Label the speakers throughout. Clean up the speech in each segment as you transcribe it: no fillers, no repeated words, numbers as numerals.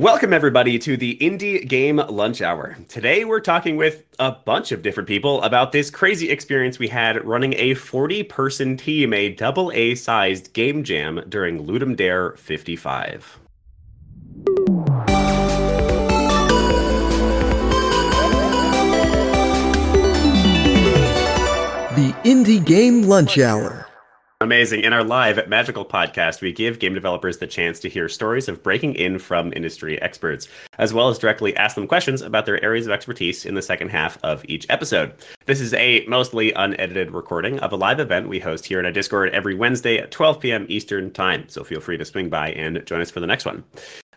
Speaker 1: Welcome, everybody, to the Indie Game Lunch Hour. Today, we're talking with a bunch of different people about this crazy experience we had running a 40-person team, a double A-sized game jam during Ludum Dare 55.
Speaker 2: The Indie Game Lunch Hour.
Speaker 1: Amazing. In our live Magical podcast, we give game developers the chance to hear stories of breaking in from industry experts, as well as directly ask them questions about their areas of expertise in the second half of each episode. This is a mostly unedited recording of a live event we host here in our Discord every Wednesday at 12 p.m. Eastern Time, so feel free to swing by and join us for the next one.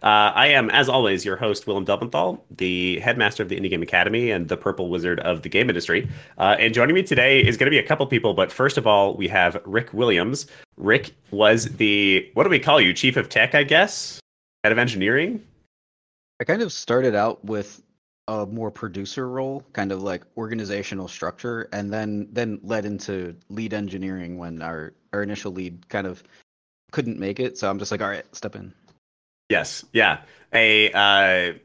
Speaker 1: I am, as always, your host, Willem Delpenthal, the headmaster of the Indie Game Academy and the purple wizard of the game industry. And joining me today is going to be a couple people, but first of all, we have Rick Williams. Rick was the, what do we call you, chief of tech, I guess? Head of engineering?
Speaker 3: I kind of started out with a more producer role, kind of like organizational structure, and then led into lead engineering when our initial lead kind of couldn't make it. So I'm just like, all right, step in.
Speaker 1: Yes, yeah. A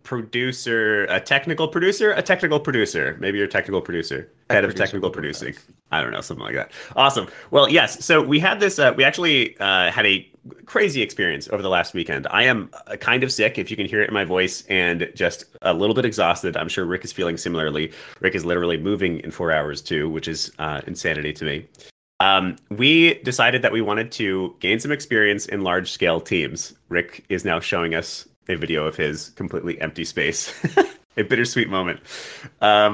Speaker 1: producer, a technical producer. Maybe you're a technical producer, head of technical producing. I don't know, something like that. Awesome. Well, yes. So we had this. We actually had a crazy experience over the last weekend. I am kind of sick, if you can hear it in my voice, and just a little bit exhausted. I'm sure Rick is feeling similarly. Rick is literally moving in 4 hours too, which is insanity to me. We decided that we wanted to gain some experience in large-scale teams. Rick is now showing us a video of his completely empty space. A bittersweet moment.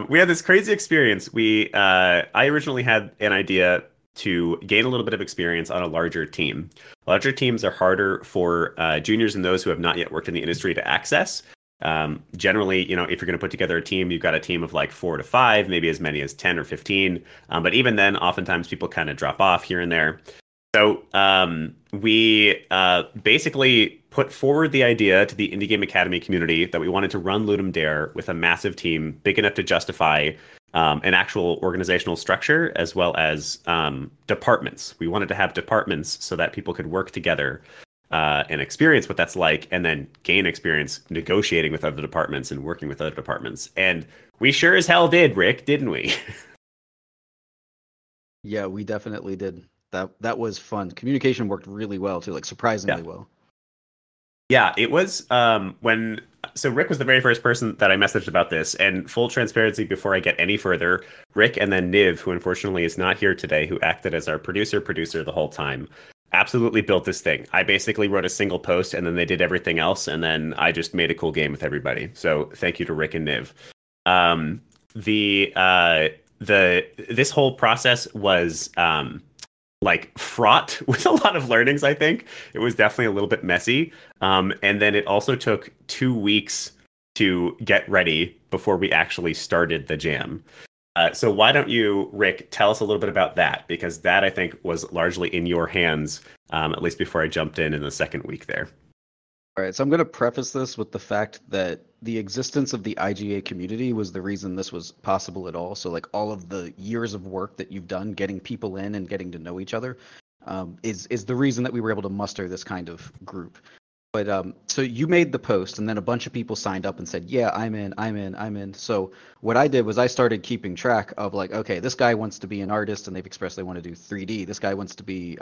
Speaker 1: We had this crazy experience. I originally had an idea to gain a little bit of experience on a larger team. Larger teams are harder for juniors and those who have not yet worked in the industry to access. Generally, if you're going to put together a team, you've got a team of like 4 to 5, maybe as many as 10 or 15. But even then, oftentimes people kind of drop off here and there. So we basically put forward the idea to the Indie Game Academy community that we wanted to run Ludum Dare with a massive team big enough to justify an actual organizational structure, as well as departments. We wanted to have departments so that people could work together and experience what that's like, and then gain experience negotiating with other departments and working with other departments. And we sure as hell did, Rick, didn't we?
Speaker 3: Yeah, we definitely did. That was fun. Communication worked really well too, like surprisingly well.
Speaker 1: Yeah, it was so Rick was the very first person that I messaged about this, and full transparency before I get any further, Rick and then Niv, who unfortunately is not here today, who acted as our producer the whole time, absolutely built this thing. I basically wrote a single post and then they did everything else, and then I just made a cool game with everybody. So thank you to Rick and Niv. This whole process was like fraught with a lot of learnings, I think. It was definitely a little bit messy. And then it also took 2 weeks to get ready before we actually started the jam. So why don't you, Rick, tell us a little bit about that? Because that, I think, was largely in your hands, at least before I jumped in the second week there.
Speaker 3: All right, so I'm going to preface this with the fact that the existence of the IGA community was the reason this was possible at all. So like all of the years of work that you've done getting people in and getting to know each other is the reason that we were able to muster this kind of group. But so you made the post, and then a bunch of people signed up and said, yeah, I'm in. So what I did was I started keeping track of like, okay, this guy wants to be an artist and they've expressed they want to do 3D. This guy wants to be,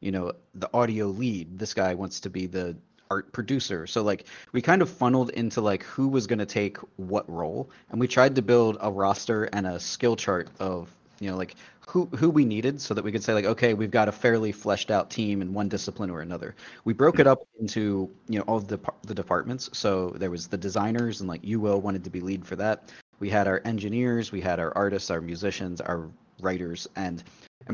Speaker 3: the audio lead. This guy wants to be the art producer. So like we kind of funneled into like who was going to take what role, and we tried to build a roster and a skill chart of like who we needed, so that we could say like, okay, we've got a fairly fleshed out team in one discipline or another. We broke it up into all of the departments. So there was the designers, and like you, Will, wanted to be lead for that. We had our engineers, we had our artists, our musicians, our writers, and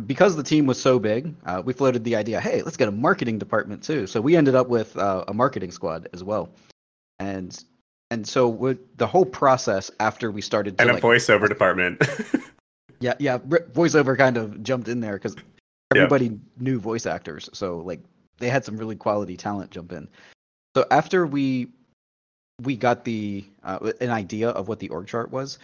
Speaker 3: because the team was so big, we floated the idea, hey, let's get a marketing department too. So we ended up with a marketing squad as well. And so with the whole process after we started to,
Speaker 1: and a voiceover department.
Speaker 3: Yeah, voiceover kind of jumped in there because everybody knew voice actors. So like they had some really quality talent jump in. So after we got an idea of what the org chart was,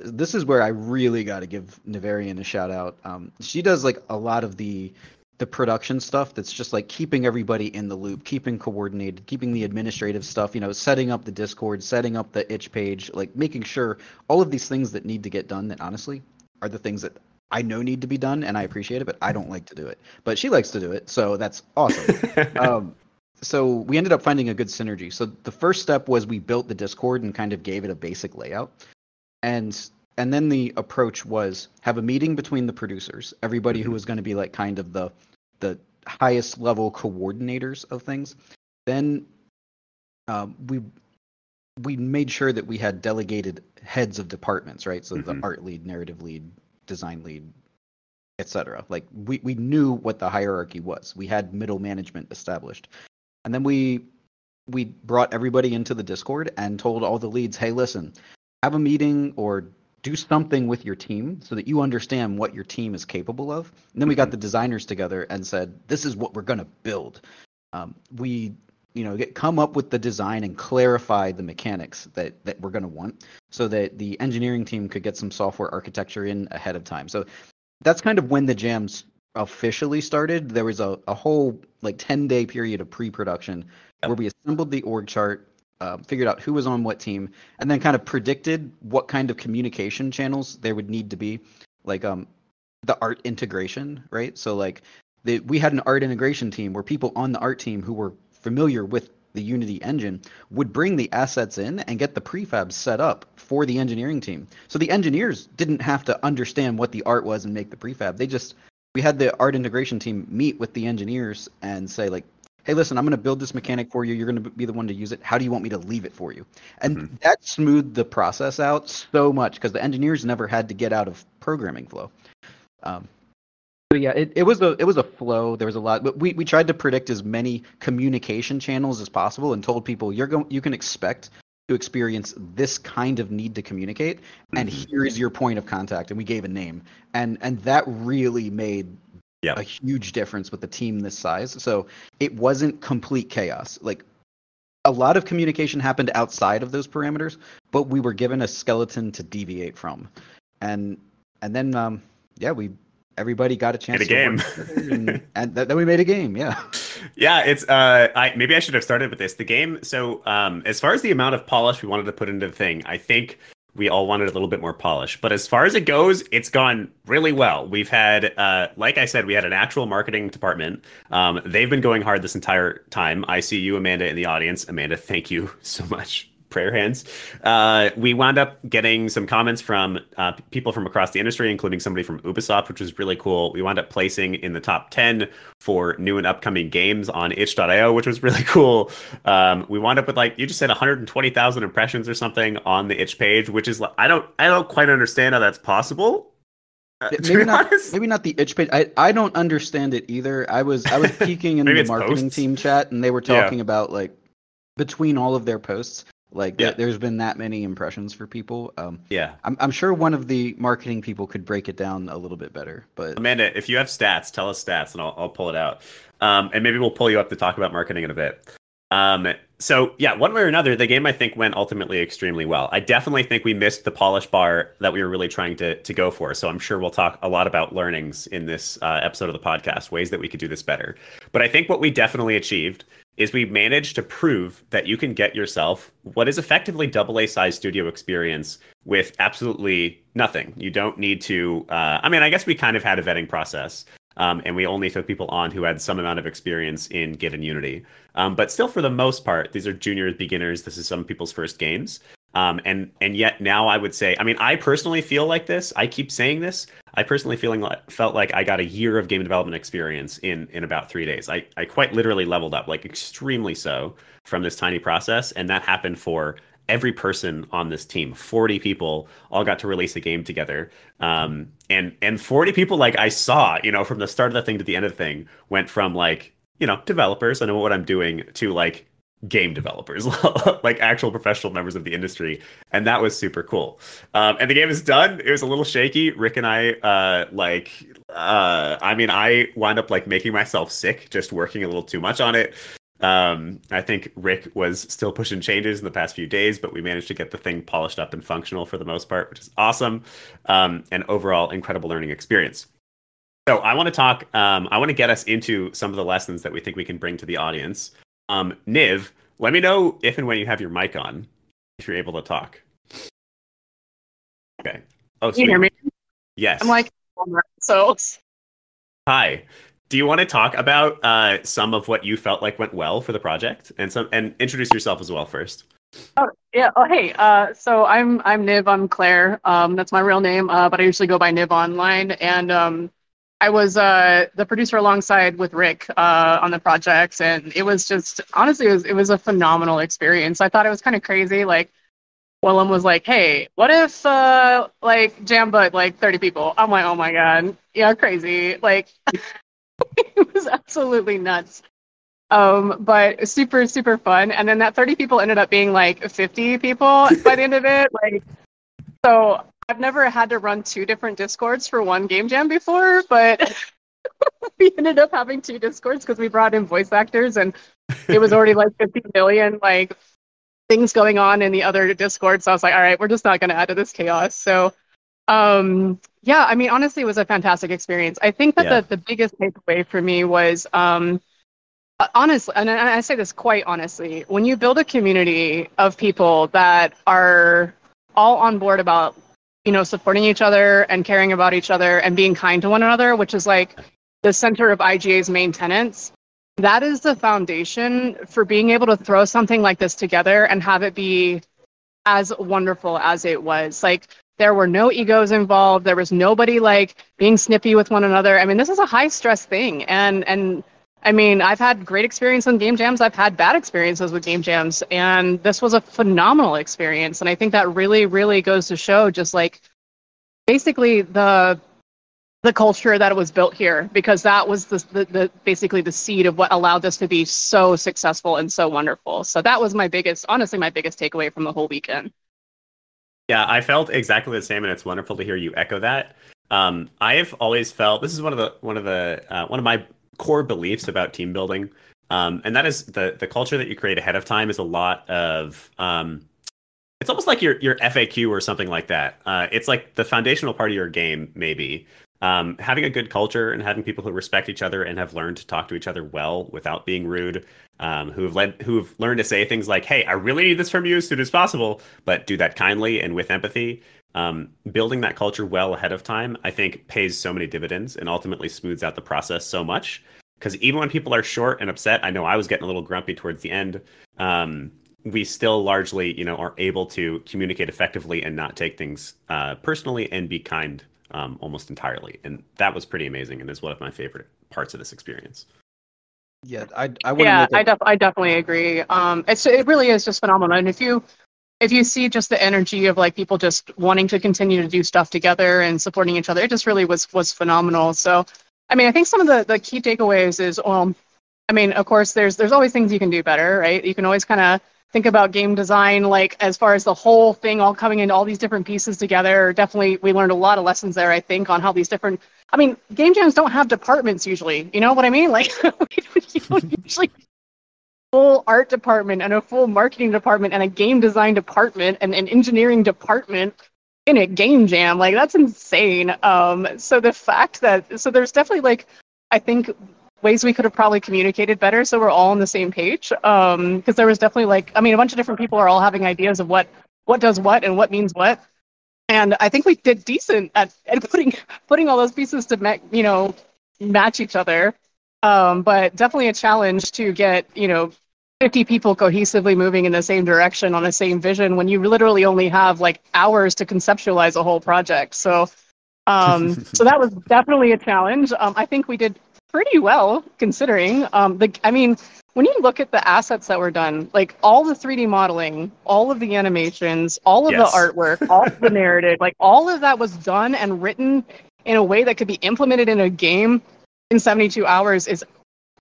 Speaker 3: this is where I really got to give Navarian a shout out. She does like a lot of the the production stuff that's just like keeping everybody in the loop, keeping coordinated, keeping the administrative stuff, setting up the Discord, setting up the itch page, like making sure all of these things that need to get done that honestly are the things that I know need to be done and I appreciate it, but I don't like to do it. But she likes to do it, so that's awesome. So we ended up finding a good synergy. So the first step was we built the Discord and kind of gave it a basic layout. And then the approach was have a meeting between the producers, everybody who was going to be like kind of the highest level coordinators of things. Then we made sure that we had delegated heads of departments, right? So the art lead, narrative lead, design lead, etc. Like we knew what the hierarchy was. We had middle management established. And then we brought everybody into the Discord and told all the leads, hey, listen, have a meeting or do something with your team so that you understand what your team is capable of. And then we got the designers together and said, this is what we're going to build. We come up with the design and clarify the mechanics that we're going to want so that the engineering team could get some software architecture in ahead of time. So that's kind of when the jams officially started. There was a whole like 10-day period of pre-production where we assembled the org chart, figured out who was on what team, and then kind of predicted what kind of communication channels there would need to be, like the art integration, right? So like we had an art integration team where people on the art team who were familiar with the Unity engine would bring the assets in and get the prefabs set up for the engineering team. So the engineers didn't have to understand what the art was and make the prefab. We had the art integration team meet with the engineers and say like, hey, listen, I'm going to build this mechanic for you. You're going to be the one to use it. How do you want me to leave it for you? And that smoothed the process out so much because the engineers never had to get out of programming flow. So yeah, it was a flow. There was a lot, but we tried to predict as many communication channels as possible and told people you can expect to experience this kind of need to communicate, and here is your point of contact. And we gave a name, and that really made a huge difference with the team this size. So it wasn't complete chaos. Like a lot of communication happened outside of those parameters, but we were given a skeleton to deviate from, and then everybody got a chance
Speaker 1: to game.
Speaker 3: and then we made a game. Yeah.
Speaker 1: Yeah, it's maybe I should have started with this. The game, so as far as the amount of polish we wanted to put into the thing, I think we all wanted a little bit more polish. But as far as it goes, it's gone really well. We've had, like I said, we had an actual marketing department. They've been going hard this entire time. I see you, Amanda, in the audience. Amanda, thank you so much. Prayer hands. We wound up getting some comments from people from across the industry, including somebody from Ubisoft, which was really cool. We wound up placing in the top 10 for new and upcoming games on itch.io, which was really cool. We wound up with, like you just said, 120,000 impressions or something on the itch page, which is, I don't quite understand how that's possible.
Speaker 3: Maybe not the itch page. I don't understand it either. I was peeking in the marketing team chat, and they were talking about like between all of their posts. Like there's been that many impressions for people. I'm sure one of the marketing people could break it down a little bit better. But
Speaker 1: Amanda, if you have stats, tell us stats, and I'll pull it out. And maybe we'll pull you up to talk about marketing in a bit. So yeah, one way or another, the game I think went ultimately extremely well. I definitely think we missed the polish bar that we were really trying to go for. So I'm sure we'll talk a lot about learnings in this episode of the podcast, ways that we could do this better. But I think what we definitely achieved is we managed to prove that you can get yourself what is effectively AA size studio experience with absolutely nothing. You don't need to, I guess we kind of had a vetting process. And we only took people on who had some amount of experience in Git and Unity. But still, for the most part, these are juniors, beginners. This is some people's first games. And yet now I would say, I personally feel like this. I keep saying this. I personally felt like I got a year of game development experience in about 3 days. I quite literally leveled up, like extremely so, from this tiny process. And that happened for every person on this team. 40 people all got to release a game together. And 40 people, like I saw, from the start of the thing to the end of the thing, went from like, developers, I know what I'm doing, to like game developers, like actual professional members of the industry. And that was super cool. And the game is done. It was a little shaky. Rick and I, I wound up like making myself sick, just working a little too much on it. I think Rick was still pushing changes in the past few days, but we managed to get the thing polished up and functional for the most part, which is awesome. And overall, incredible learning experience. So I want to talk. I want to get us into some of the lessons that we think we can bring to the audience. Niv, let me know if and when you have your mic on, if you're able to talk. Okay. Oh,
Speaker 4: Can you hear
Speaker 1: sweet.
Speaker 4: me?
Speaker 1: Yes.
Speaker 4: I'm like, so
Speaker 1: Hi. Do you want to talk about some of what you felt like went well for the project, and introduce yourself as well first?
Speaker 4: oh yeah. Oh hey. So I'm Niv. I'm Claire. That's my real name. But I usually go by Niv online. And I was the producer alongside with Rick on the project, and it was just honestly it was a phenomenal experience. I thought it was kind of crazy. Like Willem was like, "Hey, what if like jam but like 30 people?" I'm like, "Oh my god, yeah, crazy!" Like it was absolutely nuts. But super, super fun. And then that 30 people ended up being like 50 people by the end of it. Like, so I've never had to run two different Discords for one game jam before, but we ended up having two Discords because we brought in voice actors and it was already like 50 million like things going on in the other Discord. So I was like, all right, we're just not going to add to this chaos. So yeah, I mean, honestly, it was a fantastic experience. I think that
Speaker 1: Yeah.
Speaker 4: the biggest takeaway for me was honestly, and I say this quite honestly, when you build a community of people that are all on board about, supporting each other and caring about each other and being kind to one another, which is like the center of IGA's main tenets, that is the foundation for being able to throw something like this together and have it be as wonderful as it was. Like, there were no egos involved. There was nobody like being snippy with one another. I mean, this is a high stress thing, and I mean, I've had great experience on game jams. I've had bad experiences with game jams, and this was a phenomenal experience. And I think that really, really goes to show just like basically the culture that was built here, because that was the basically the seed of what allowed this to be so successful and so wonderful. So that was honestly, my biggest takeaway from the whole weekend.
Speaker 1: Yeah, I felt exactly the same, and it's wonderful to hear you echo that. I've always felt this is one of my core beliefs about team building, and that is the culture that you create ahead of time is a lot of it's almost like your FAQ or something like that. It's like the foundational part of your game, maybe. Having a good culture and having people who respect each other and have learned to talk to each other well without being rude, who've learned to say things like, "Hey, I really need this from you as soon as possible," but do that kindly and with empathy. Building that culture well ahead of time, I think, pays so many dividends and ultimately smooths out the process so much. Because even when people are short and upset, I know I was getting a little grumpy towards the end. We still largely, are able to communicate effectively and not take things personally and be kind almost entirely. And that was pretty amazing and is one of my favorite parts of this experience.
Speaker 3: Yeah, I want
Speaker 4: Yeah,
Speaker 3: to make
Speaker 4: I definitely agree. It really is just phenomenal. And if you see just the energy of like people just wanting to continue to do stuff together and supporting each other, it just really was phenomenal. So, I mean, I think some of the key takeaways is, I mean, of course, there's always things you can do better, right? You can always kind of think about game design, like as far as the whole thing all coming into all these different pieces together. Definitely, we learned a lot of lessons there, I think, on how these different. I mean, game jams don't have departments usually. You know what I mean? Like, you don't usually full art department and a full marketing department and a game design department and an engineering department in a game jam. Like, that's insane. So the fact that there's definitely like, I think, ways we could have probably communicated better so we're all on the same page. Because there was definitely like, I mean, a bunch of different people are all having ideas of what does what and what means what. And I think we did decent at putting all those pieces to match each other. But definitely a challenge to get 50 people cohesively moving in the same direction on the same vision when you literally only have like hours to conceptualize a whole project. So so that was definitely a challenge. I think we did pretty well considering. I mean, when you look at the assets that were done, like all the 3D modeling, all of the animations, all of
Speaker 1: Yes.
Speaker 4: the artwork, all of the narrative, like all of that was done and written in a way that could be implemented in a game in 72 hours is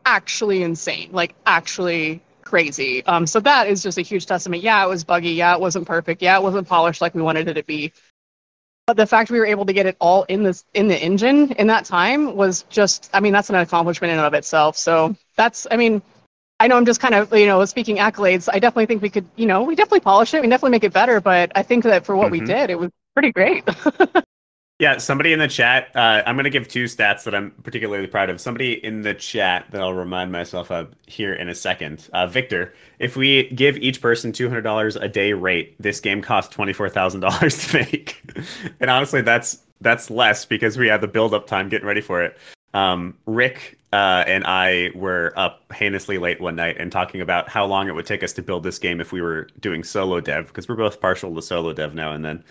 Speaker 4: actually insane. Like actually crazy. So that is just a huge testament. Yeah, it was buggy. Yeah, it wasn't perfect. Yeah, it wasn't polished like we wanted it to be. But the fact we were able to get it all in the engine in that time was just, I mean, that's an accomplishment in and of itself. So that's, I mean, I know I'm just kind of, speaking accolades. I definitely think we could, we definitely polish it. We definitely make it better. But I think that for what we did, it was pretty great.
Speaker 1: Yeah, somebody in the chat, I'm going to give two stats that I'm particularly proud of. Somebody in the chat that I'll remind myself of here in a second. Victor, if we give each person $200 a day rate, this game costs $24,000 to make. And honestly, that's less because we had the build-up time getting ready for it. Rick and I were up heinously late one night and talking about how long it would take us to build this game if we were doing solo dev, because we're both partial to solo dev now and then.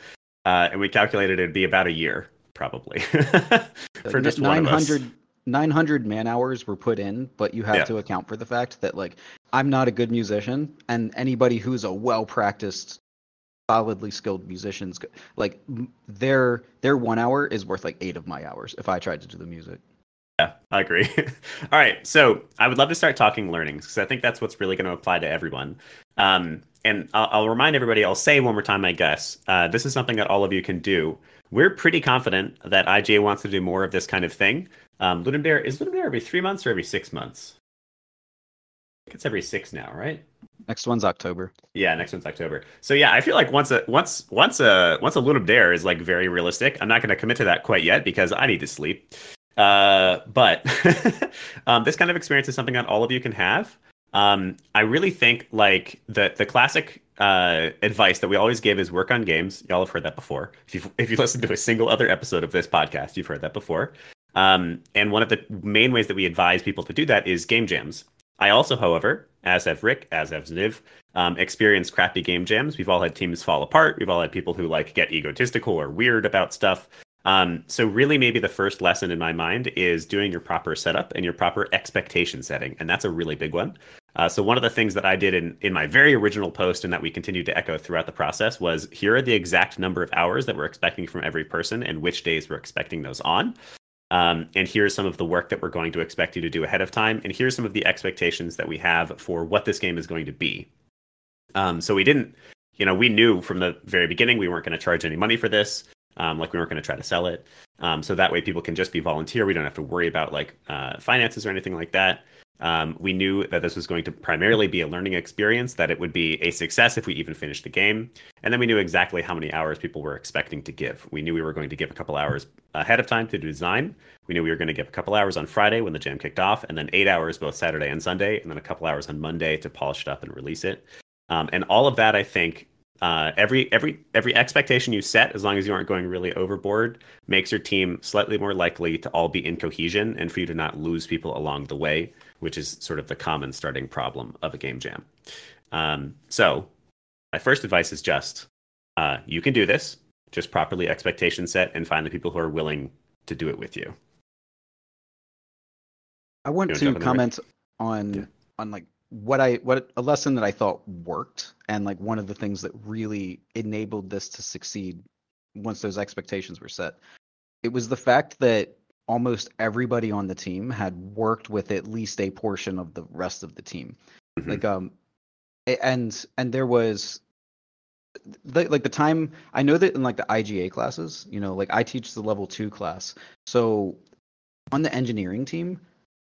Speaker 1: And we calculated it'd be about a year, probably, for just
Speaker 3: 900 man hours were put in, but you have to account for the fact that, like, I'm not a good musician, and anybody who's a well-practiced, solidly skilled musician's, like, their 1 hour is worth, like, 8 of my hours if I tried to do the music.
Speaker 1: Yeah, I agree. All right, so I would love to start talking learnings, because I think that's what's really going to apply to everyone. And I'll remind everybody, I'll say one more time, I guess, this is something that all of you can do. We're pretty confident that IGA wants to do more of this kind of thing. Ludum Dare, is Ludum Dare every 3 months or every 6 months? I think it's every 6 now, right?
Speaker 3: Next one's October.
Speaker 1: Yeah, next one's October. So yeah, I feel like once a Ludum Dare is like very realistic, I'm not going to commit to that quite yet because I need to sleep. But this kind of experience is something that all of you can have. I really think like the classic advice that we always give is work on games. Y'all have heard that before. If you listen to a single other episode of this podcast, you've heard that before. And one of the main ways that we advise people to do that is game jams. I also, however, as have Rick, as have Zniv, experienced crappy game jams. We've all had teams fall apart. We've all had people who like get egotistical or weird about stuff. So really maybe the first lesson in my mind is doing your proper setup and your proper expectation setting. And that's a really big one. So one of the things that I did in my very original post and that we continued to echo throughout the process was here are the exact number of hours that we're expecting from every person and which days we're expecting those on. And here's some of the work that we're going to expect you to do ahead of time. And here's some of the expectations that we have for what this game is going to be. So we didn't, we knew from the very beginning we weren't going to charge any money for this. Like we weren't going to try to sell it. So that way people can just be volunteer. We don't have to worry about like finances or anything like that. We knew that this was going to primarily be a learning experience, that it would be a success if we even finished the game. And then we knew exactly how many hours people were expecting to give. We knew we were going to give a couple hours ahead of time to do design. We knew we were going to give a couple hours on Friday when the jam kicked off, and then 8 hours both Saturday and Sunday, and then a couple hours on Monday to polish it up and release it. And all of that, I think, every expectation you set, as long as you aren't going really overboard, makes your team slightly more likely to all be in cohesion and for you to not lose people along the way, which is sort of the common starting problem of a game jam. So my first advice is just, you can do this, just properly expectation set and find the people who are willing to do it with you.
Speaker 3: I want to comment on like what a lesson that I thought worked, and like one of the things that really enabled this to succeed once those expectations were set. It was the fact that almost everybody on the team had worked with at least a portion of the rest of the team. Mm-hmm. Like and there was like the time, I know that in like the IGA classes, like I teach the level 2 class. So on the engineering team,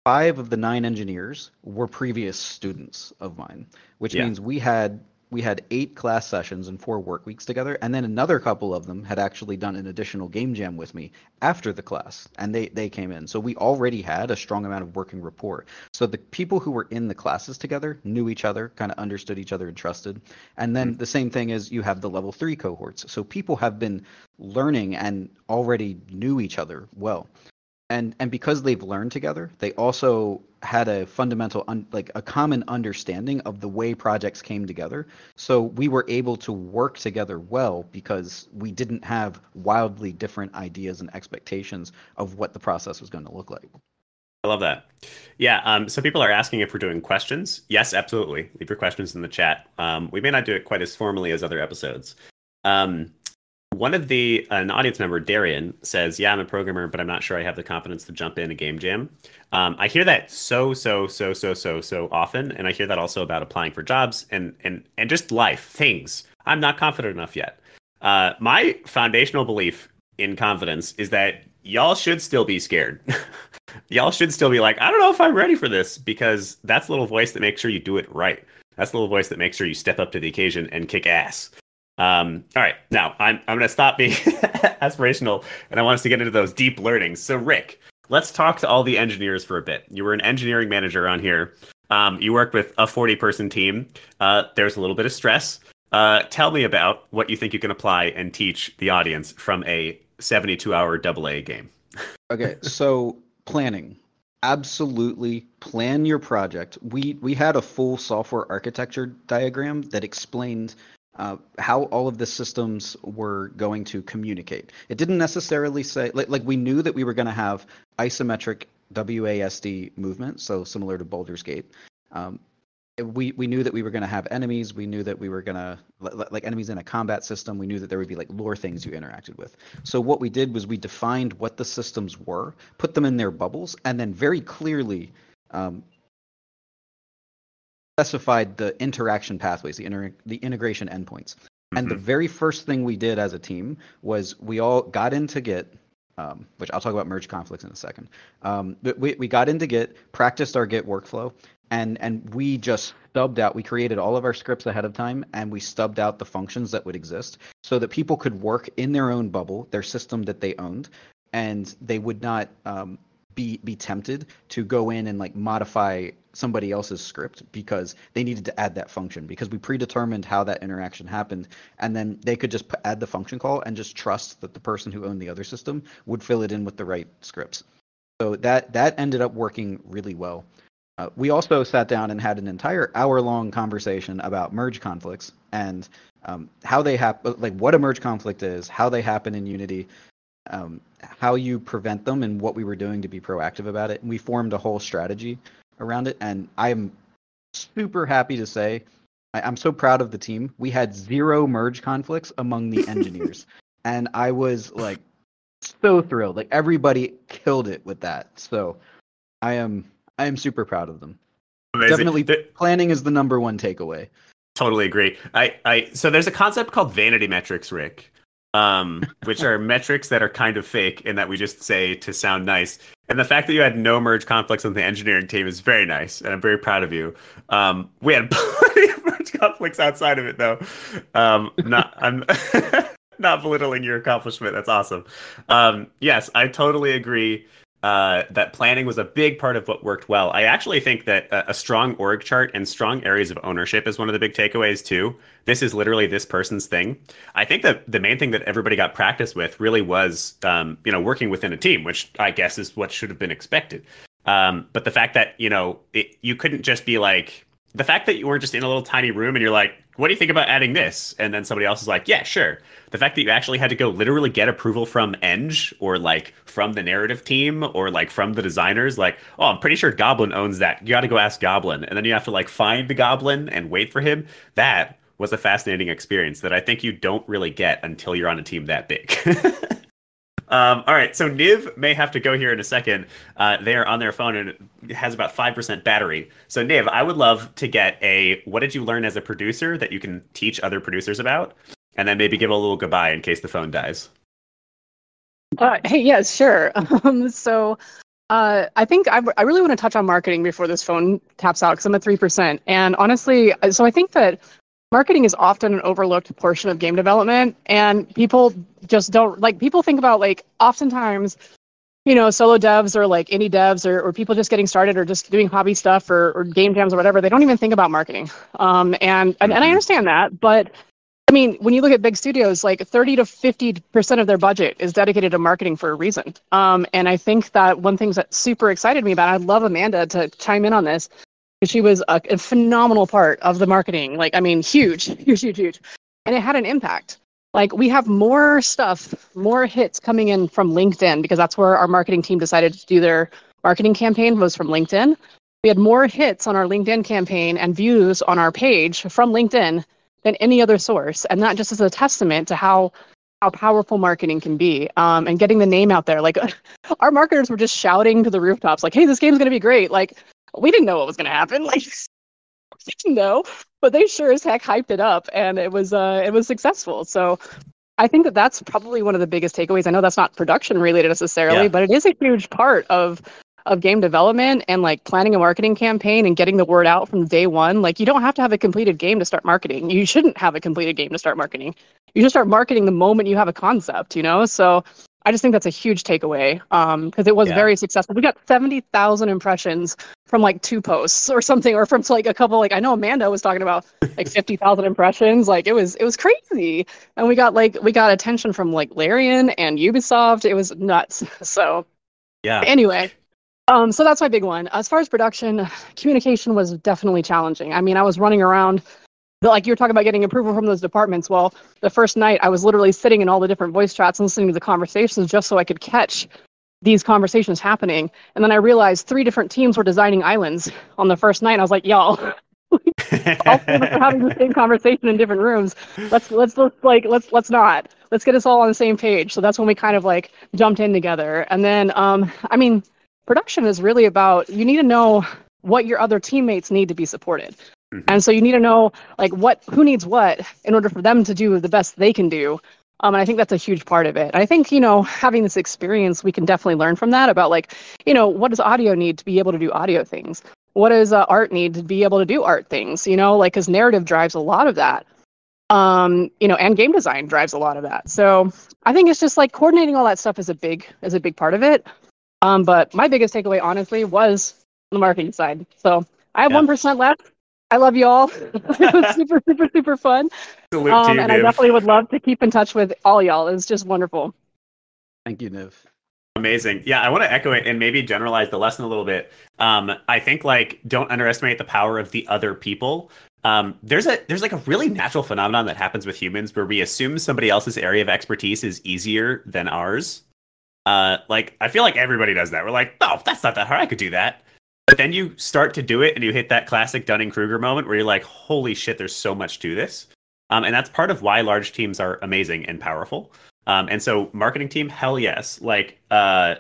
Speaker 3: 5 of the 9 engineers were previous students of mine, which means we had 8 class sessions and 4 work weeks together, and then another couple of them had actually done an additional game jam with me after the class, and they came in. So we already had a strong amount of working rapport. So the people who were in the classes together knew each other, kind of understood each other and trusted. And then the same thing is you have the level 3 cohorts. So people have been learning and already knew each other well. And because they've learned together, they also had a fundamental, like a common understanding of the way projects came together. So we were able to work together well because we didn't have wildly different ideas and expectations of what the process was going to look like.
Speaker 1: I love that. Yeah. So people are asking if we're doing questions. Yes, absolutely. Leave your questions in the chat. We may not do it quite as formally as other episodes. One of an audience member, Darian, says, yeah, I'm a programmer, but I'm not sure I have the confidence to jump in a game jam. I hear that so often. And I hear that also about applying for jobs and just life, things. I'm not confident enough yet. My foundational belief in confidence is that y'all should still be scared. Y'all should still be like, I don't know if I'm ready for this, because that's the little voice that makes sure you do it right. That's the little voice that makes sure you step up to the occasion and kick ass. All right, now I'm going to stop being aspirational, and I want us to get into those deep learnings. So, Rick, let's talk to all the engineers for a bit. You were an engineering manager on here. You worked with a 40-person team. There's a little bit of stress. Tell me about what you think you can apply and teach the audience from a 72-hour AA game.
Speaker 3: Okay, so planning. Absolutely plan your project. We had a full software architecture diagram that explained how all of the systems were going to communicate. It didn't necessarily say like we knew that we were going to have isometric WASD movement, so similar to Baldur's Gate. We knew that we were going to have enemies. We knew that we were going to like enemies in a combat system. We knew that there would be like lore things you interacted with. So what we did was we defined what the systems were, put them in their bubbles, and then very clearly specified the interaction pathways, the integration endpoints. And the very first thing we did as a team was we all got into Git, which I'll talk about merge conflicts in a second. But we got into Git, practiced our Git workflow, and we just stubbed out. We created all of our scripts ahead of time, and we stubbed out the functions that would exist so that people could work in their own bubble, their system that they owned, and they would not be tempted to go in and like modify somebody else's script because they needed to add that function, because we predetermined how that interaction happened, and then they could just add the function call and just trust that the person who owned the other system would fill it in with the right scripts. So that ended up working really well. We also sat down and had an entire hour-long conversation about merge conflicts and how they happen, like what a merge conflict is, how they happen in Unity, how you prevent them, and what we were doing to be proactive about it. And we formed a whole strategy around it, and I'm super happy to say I'm so proud of the team. We had 0 merge conflicts among the engineers, and I was like so thrilled. Like everybody killed it with that. So I am super proud of them.
Speaker 1: Amazing.
Speaker 3: Definitely, planning is the number one takeaway.
Speaker 1: Totally agree. So there's a concept called vanity metrics, Rick, which are metrics that are kind of fake in that we just say to sound nice. And the fact that you had no merge conflicts on the engineering team is very nice, and I'm very proud of you. We had plenty of merge conflicts outside of it, though. I'm not belittling your accomplishment. That's awesome. Yes, I totally agree. That planning was a big part of what worked well. I actually think that a strong org chart and strong areas of ownership is one of the big takeaways too. This is literally this person's thing. I think that the main thing that everybody got practice with really was, working within a team, which I guess is what should have been expected. But the fact that, you couldn't just be like, the fact that you weren't just in a little tiny room and you're like, what do you think about adding this? And then somebody else is like, yeah, sure. The fact that you actually had to go literally get approval from Eng or like from the narrative team or like from the designers, like, oh, I'm pretty sure Goblin owns that. You got to go ask Goblin. And then you have to like find the Goblin and wait for him. That was a fascinating experience that I think you don't really get until you're on a team that big. All right, so Niv may have to go here in a second. They are on their phone and it has about 5% battery. So Niv, I would love to get what did you learn as a producer that you can teach other producers about? And then maybe give a little goodbye in case the phone dies.
Speaker 4: Hey, yes, sure. I think I really want to touch on marketing before this phone taps out because I'm at 3%. And honestly, so I think that marketing is often an overlooked portion of game development, and people just don't people think about oftentimes, solo devs or like indie devs or people just getting started or just doing hobby stuff or game jams or whatever. They don't even think about marketing. And I understand that, but I mean, when you look at big studios, like 30 to 50% of their budget is dedicated to marketing for a reason. And I think that one thing that super excited me about, I'd love Amanda to chime in on this, because she was a phenomenal part of the marketing. Huge. And it had an impact. We have more stuff, more hits coming in from LinkedIn, because that's where our marketing team decided to do their marketing campaign, was from LinkedIn. We had more hits on our LinkedIn campaign and views on our page from LinkedIn than any other source. And that just is a testament to how powerful marketing can be, and getting the name out there. Our marketers were just shouting to the rooftops, hey, this game's going to be great. We didn't know what was going to happen. We didn't know, but they sure as heck hyped it up, and it was successful. So I think that that's probably one of the biggest takeaways. I know that's not production related necessarily, but it is a huge part of of game development and like planning a marketing campaign and getting the word out from day one. Like you don't have to have a completed game to start marketing. You shouldn't have a completed game to start marketing. You should start marketing the moment you have a concept, you know? So I just think that's a huge takeaway because it was very successful. We got 70,000 impressions from like 2 posts or something, or from like a couple. Like I know Amanda was talking about like 50,000 impressions. Like it was crazy, and we got attention from like Larian and Ubisoft. It was nuts. So
Speaker 1: Yeah.
Speaker 4: anyway, so that's my big one. As far as production, communication was definitely challenging. I mean, I was running around. Like you were talking about getting approval from those departments. Well, the first night I was literally sitting in all the different voice chats and listening to the conversations just so I could catch these conversations happening. And then I realized 3 different teams were designing islands on the first night. And I was like, y'all, all 3 of us are having the same conversation in different rooms. Let's not. Let's get us all on the same page. So that's when we kind of like jumped in together. And then, I mean, production is really about, you need to know what your other teammates need to be supported. And so you need to know like who needs what in order for them to do the best they can do. And I think that's a huge part of it. I think, having this experience, we can definitely learn from that about like, what does audio need to be able to do audio things? What does art need to be able to do art things? Like, because narrative drives a lot of that. And game design drives a lot of that. So I think it's just like coordinating all that stuff is a big part of it. But my biggest takeaway, honestly, was the marketing side. So I have 1% left. I love you all. It was super, super, super fun.
Speaker 1: Salute to you,
Speaker 4: and I definitely would love to keep in touch with all y'all. It's just wonderful.
Speaker 3: Thank you, Niv.
Speaker 1: Amazing. Yeah, I want to echo it and maybe generalize the lesson a little bit. I think like don't underestimate the power of the other people. There's like a really natural phenomenon that happens with humans where we assume somebody else's area of expertise is easier than ours. Like I feel like everybody does that. We're like, oh, that's not that hard. I could do that. But then you start to do it and you hit that classic Dunning-Kruger moment where you're like, holy shit, there's so much to this. And that's part of why large teams are amazing and powerful. And so marketing team, hell yes. Like, I'll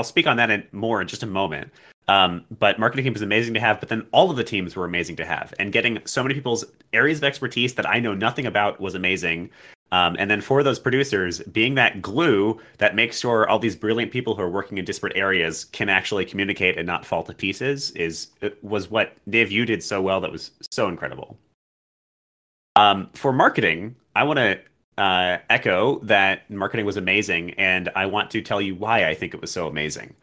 Speaker 1: speak on that more in just a moment. But marketing team is amazing to have, but then all of the teams were amazing to have. And getting so many people's areas of expertise that I know nothing about was amazing. And then for those producers, being that glue that makes sure all these brilliant people who are working in disparate areas can actually communicate and not fall to pieces was what Niv, you did so well. That was so incredible. For marketing, I want to echo that marketing was amazing, and I want to tell you why I think it was so amazing.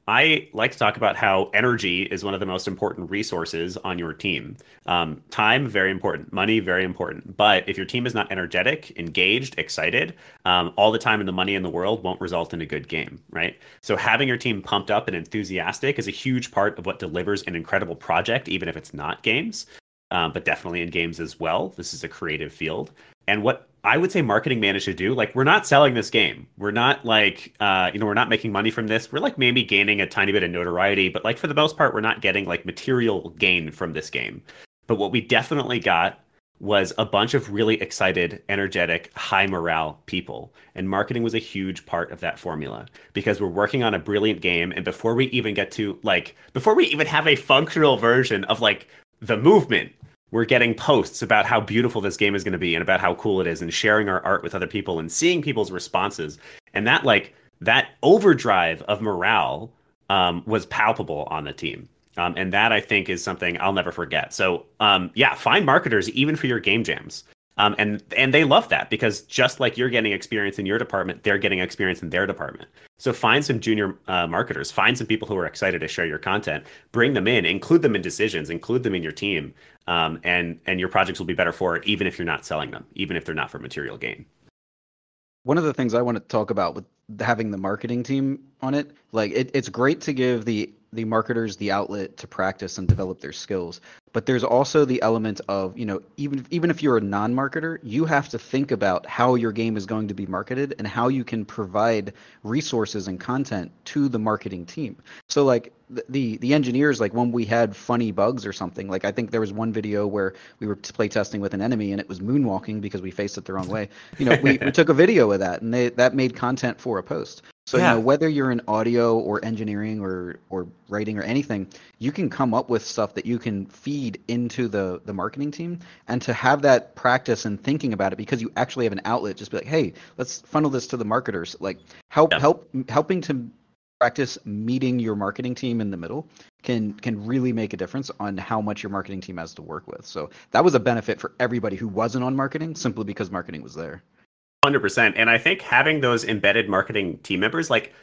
Speaker 1: I like to talk about how energy is one of the most important resources on your team. Time, very important. Money, very important. But if your team is not energetic, engaged, excited, all the time and the money in the world won't result in a good game, right? So having your team pumped up and enthusiastic is a huge part of what delivers an incredible project, even if it's not games, but definitely in games as well. This is a creative field. And what I would say marketing managed to do, like, we're not selling this game. We're not like, we're not making money from this. We're like maybe gaining a tiny bit of notoriety, but like for the most part, we're not getting like material gain from this game. But what we definitely got was a bunch of really excited, energetic, high morale people. And marketing was a huge part of that formula because we're working on a brilliant game. And before we even have a functional version of like the movement, we're getting posts about how beautiful this game is going to be and about how cool it is and sharing our art with other people and seeing people's responses. And that overdrive of morale was palpable on the team. And that I think is something I'll never forget. So find marketers even for your game jams. And they love that because just like you're getting experience in your department, they're getting experience in their department. So find some junior marketers, find some people who are excited to share your content, bring them in, include them in decisions, include them in your team. And your projects will be better for it, even if you're not selling them, even if they're not for material gain.
Speaker 3: One of the things I want to talk about with having the marketing team on it, like it's great to give the marketers the outlet to practice and develop their skills. But there's also the element of, even if you're a non-marketer, you have to think about how your game is going to be marketed and how you can provide resources and content to the marketing team. So like the engineers, like when we had funny bugs or something, like I think there was one video where we were play testing with an enemy and it was moonwalking because we faced it the wrong way. We took a video of that and that made content for a post. So whether you're in audio or engineering or writing or anything, you can come up with stuff that you can feed into the marketing team, and to have that practice and thinking about it because you actually have an outlet. Just be like, hey, let's funnel this to the marketers. Like helping to practice meeting your marketing team in the middle can really make a difference on how much your marketing team has to work with. So that was a benefit for everybody who wasn't on marketing simply because marketing was there.
Speaker 1: 100%. And I think having those embedded marketing team members, like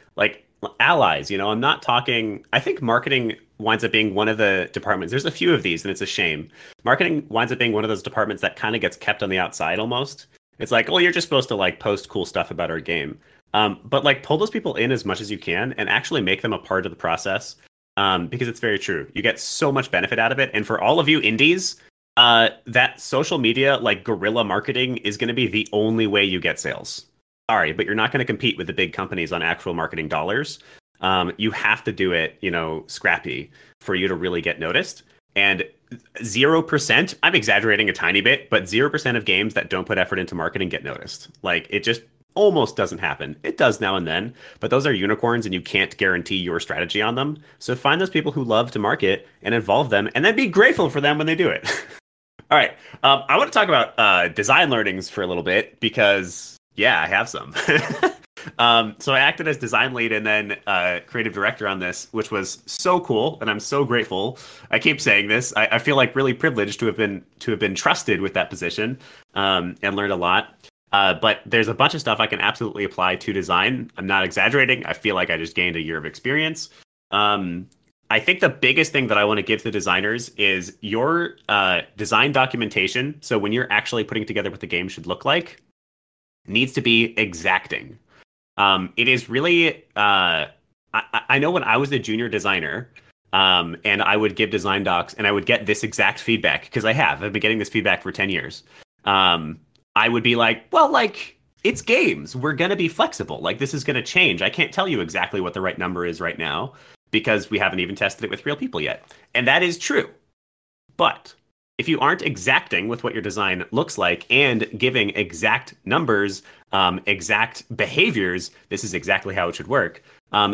Speaker 1: allies, I'm not talking. I think marketing winds up being one of the departments. There's a few of these, and it's a shame. Marketing winds up being one of those departments that kind of gets kept on the outside almost. It's like, oh, you're just supposed to like post cool stuff about our game. But like pull those people in as much as you can and actually make them a part of the process. Because it's very true. You get so much benefit out of it. And for all of you indies, that social media, like guerrilla marketing, is going to be the only way you get sales. Sorry, but you're not going to compete with the big companies on actual marketing dollars. You have to do it, scrappy for you to really get noticed. And 0%, I'm exaggerating a tiny bit, but 0% of games that don't put effort into marketing get noticed. Like, it just almost doesn't happen. It does now and then, but those are unicorns and you can't guarantee your strategy on them. So find those people who love to market and involve them, and then be grateful for them when they do it. All right. I want to talk about design learnings for a little bit because, yeah, I have some. So I acted as design lead and then creative director on this, which was so cool, and I'm so grateful. I keep saying this. I feel like really privileged to have been trusted with that position, and learned a lot. But there's a bunch of stuff I can absolutely apply to design. I'm not exaggerating. I feel like I just gained a year of experience. I think the biggest thing that I want to give to the designers is your design documentation. So when you're actually putting together what the game should look like, needs to be exacting. It is really, I know when I was a junior designer, and I would give design docs and I would get this exact feedback, because I've been getting this feedback for 10 years. I would be like, well, like, it's games. We're going to be flexible. Like, this is going to change. I can't tell you exactly what the right number is right now because we haven't even tested it with real people yet. And that is true. But if you aren't exacting with what your design looks like and giving exact numbers, exact behaviors, this is exactly how it should work,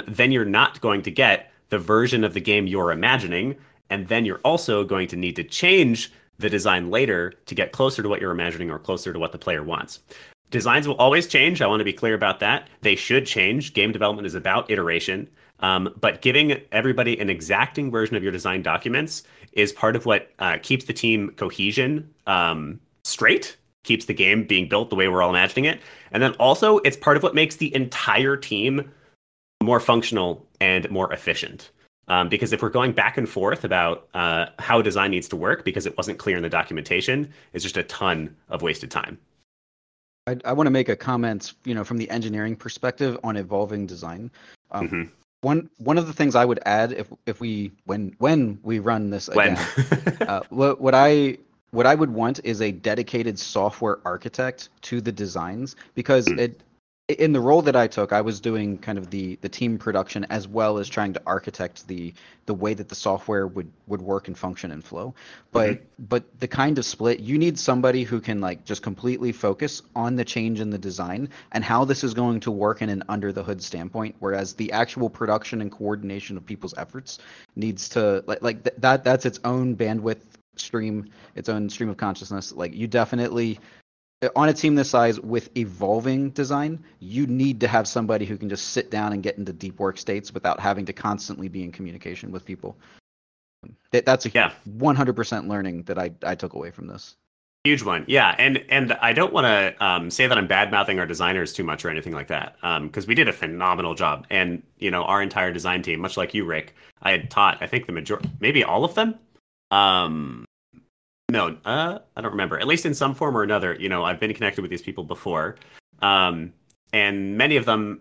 Speaker 1: then you're not going to get the version of the game you're imagining. And then you're also going to need to change the design later to get closer to what you're imagining or closer to what the player wants. Designs will always change. I want to be clear about that. They should change. Game development is about iteration. But giving everybody an exacting version of your design documents is part of what keeps the team cohesion straight, keeps the game being built the way we're all imagining it. And then also, it's part of what makes the entire team more functional and more efficient. Because if we're going back and forth about how design needs to work because it wasn't clear in the documentation, it's just a ton of wasted time.
Speaker 3: I want to make a comment, from the engineering perspective on evolving design. One of the things I would add when we run this again, what I would want is a dedicated software architect to the designs, because in the role that I took, I was doing kind of the team production as well as trying to architect the way that the software would work and function and flow. But the kind of split, you need somebody who can like just completely focus on the change in the design and how this is going to work in an under the hood standpoint, whereas the actual production and coordination of people's efforts needs to that's its own bandwidth stream, its own stream of consciousness. Like, you definitely, on a team this size with evolving design, you need to have somebody who can just sit down and get into deep work states without having to constantly be in communication with people. That's a 100% learning that I took away from this.
Speaker 1: Huge one. Yeah. And I don't want to say that I'm bad mouthing our designers too much or anything like that. Because we did a phenomenal job. And, our entire design team, much like you, Rick, I had taught, I think the majority, maybe all of them. No, I don't remember. At least in some form or another, I've been connected with these people before. And many of them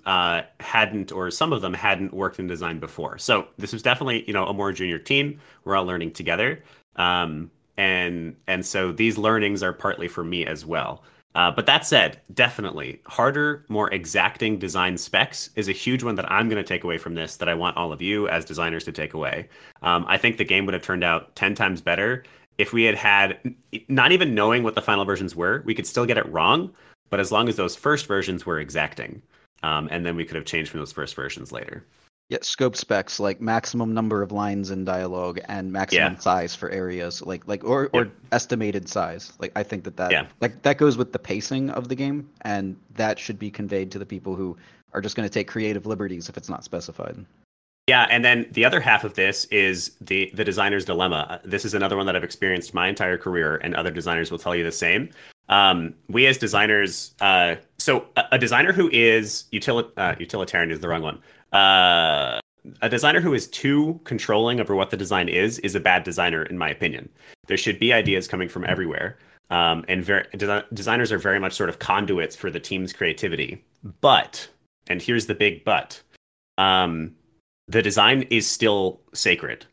Speaker 1: hadn't, or some of them hadn't worked in design before. So this was definitely, a more junior team. We're all learning together. And so these learnings are partly for me as well. But that said, definitely harder, more exacting design specs is a huge one that I'm going to take away from this, that I want all of you as designers to take away. I think the game would have turned out 10 times better if we had not even knowing what the final versions were. We could still get it wrong, but as long as those first versions were exacting, and then we could have changed from those first versions later.
Speaker 3: Yeah, scope specs like maximum number of lines in dialogue and maximum size for areas, or estimated size. Like, I think that goes with the pacing of the game, and that should be conveyed to the people who are just going to take creative liberties if it's not specified.
Speaker 1: Yeah, and then the other half of this is the designer's dilemma. This is another one that I've experienced my entire career, and other designers will tell you the same. We as designers, so a designer who is utilitarian is the wrong one. A designer who is too controlling over what the design is a bad designer, in my opinion. There should be ideas coming from everywhere, and designers are very much sort of conduits for the team's creativity. But, and here's the big but. The design is still sacred.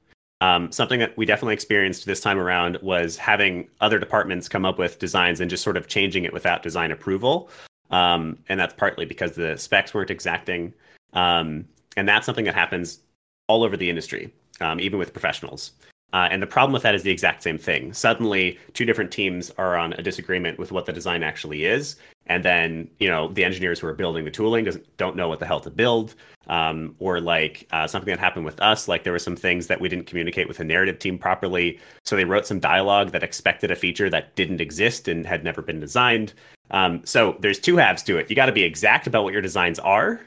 Speaker 1: Something that we definitely experienced this time around was having other departments come up with designs and just sort of changing it without design approval. And that's partly because the specs weren't exacting. And that's something that happens all over the industry, even with professionals. And the problem with that is the exact same thing. Suddenly, two different teams are on a disagreement with what the design actually is. And then, the engineers who are building the tooling don't know what the hell to build. Or like something that happened with us, like there were some things that we didn't communicate with the narrative team properly. So they wrote some dialogue that expected a feature that didn't exist and had never been designed. So there's two halves to it. You got to be exact about what your designs are.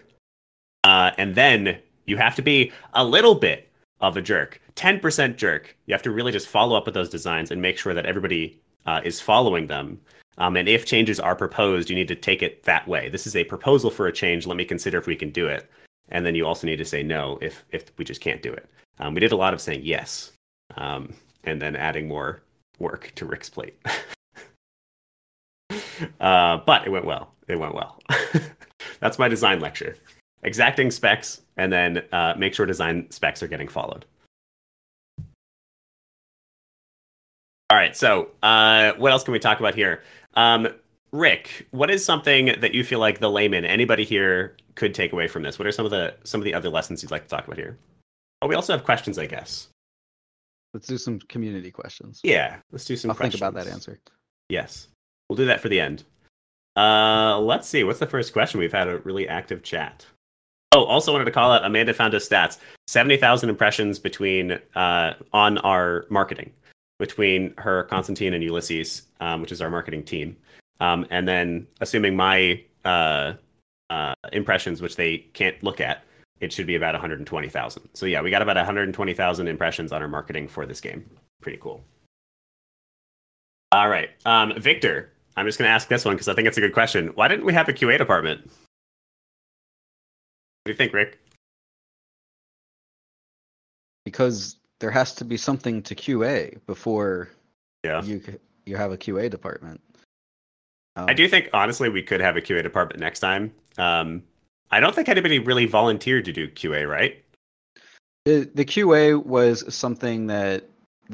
Speaker 1: And then you have to be a little bit of a jerk, 10% jerk. You have to really just follow up with those designs and make sure that everybody is following them. And if changes are proposed, you need to take it that way. This is a proposal for a change. Let me consider if we can do it. And then you also need to say no if we just can't do it. We did a lot of saying yes, and then adding more work to Rick's plate. But it went well. It went well. That's my design lecture. Exacting specs, and then make sure design specs are getting followed. All right, so what else can we talk about here? Rick, what is something that you feel like the layman, anybody here, could take away from this? What are some of the other lessons you'd like to talk about here? Oh, we also have questions, I guess.
Speaker 3: Let's do some community questions.
Speaker 1: Yeah, let's do some questions.
Speaker 3: Think about that answer.
Speaker 1: Yes, we'll do that for the end. Let's see. What's the first question? We've had a really active chat. Oh, also wanted to call out, Amanda found us stats. 70,000 impressions between on our marketing, between her, Constantine, and Ulysses, which is our marketing team. And then assuming my impressions, which they can't look at, it should be about 120,000. So yeah, we got about 120,000 impressions on our marketing for this game. Pretty cool. All right. Victor, I'm just going to ask this one because I think it's a good question. Why didn't we have a QA department? What do you think, Rick?
Speaker 3: Because there has to be something to QA before you have a QA department.
Speaker 1: I do think, honestly, we could have a QA department next time. I don't think anybody really volunteered to do QA, right?
Speaker 3: The QA was something that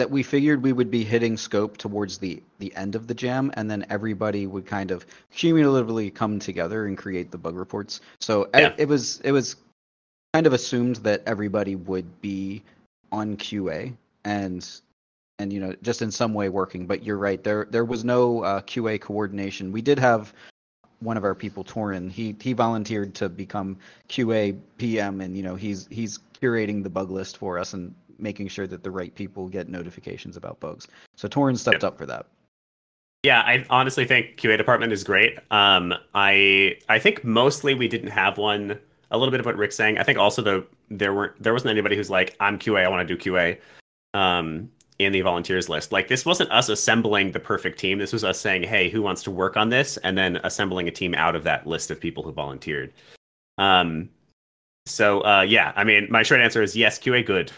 Speaker 3: we figured we would be hitting scope towards the end of the jam, and then everybody would kind of cumulatively come together and create the bug reports. So it was kind of assumed that everybody would be on QA and just in some way working. But you're right, there was no QA coordination. We did have one of our people, Torin. He volunteered to become QA PM, and he's curating the bug list for us and making sure that the right people get notifications about bugs. So Torin stepped up for that.
Speaker 1: Yeah, I honestly think QA department is great. I think mostly we didn't have one. A little bit of what Rick's saying. I think also there wasn't anybody who's like, I'm QA, I want to do QA in the volunteers list. Like, this wasn't us assembling the perfect team. This was us saying, hey, who wants to work on this? And then assembling a team out of that list of people who volunteered. Yeah, I mean, my short answer is yes, QA good.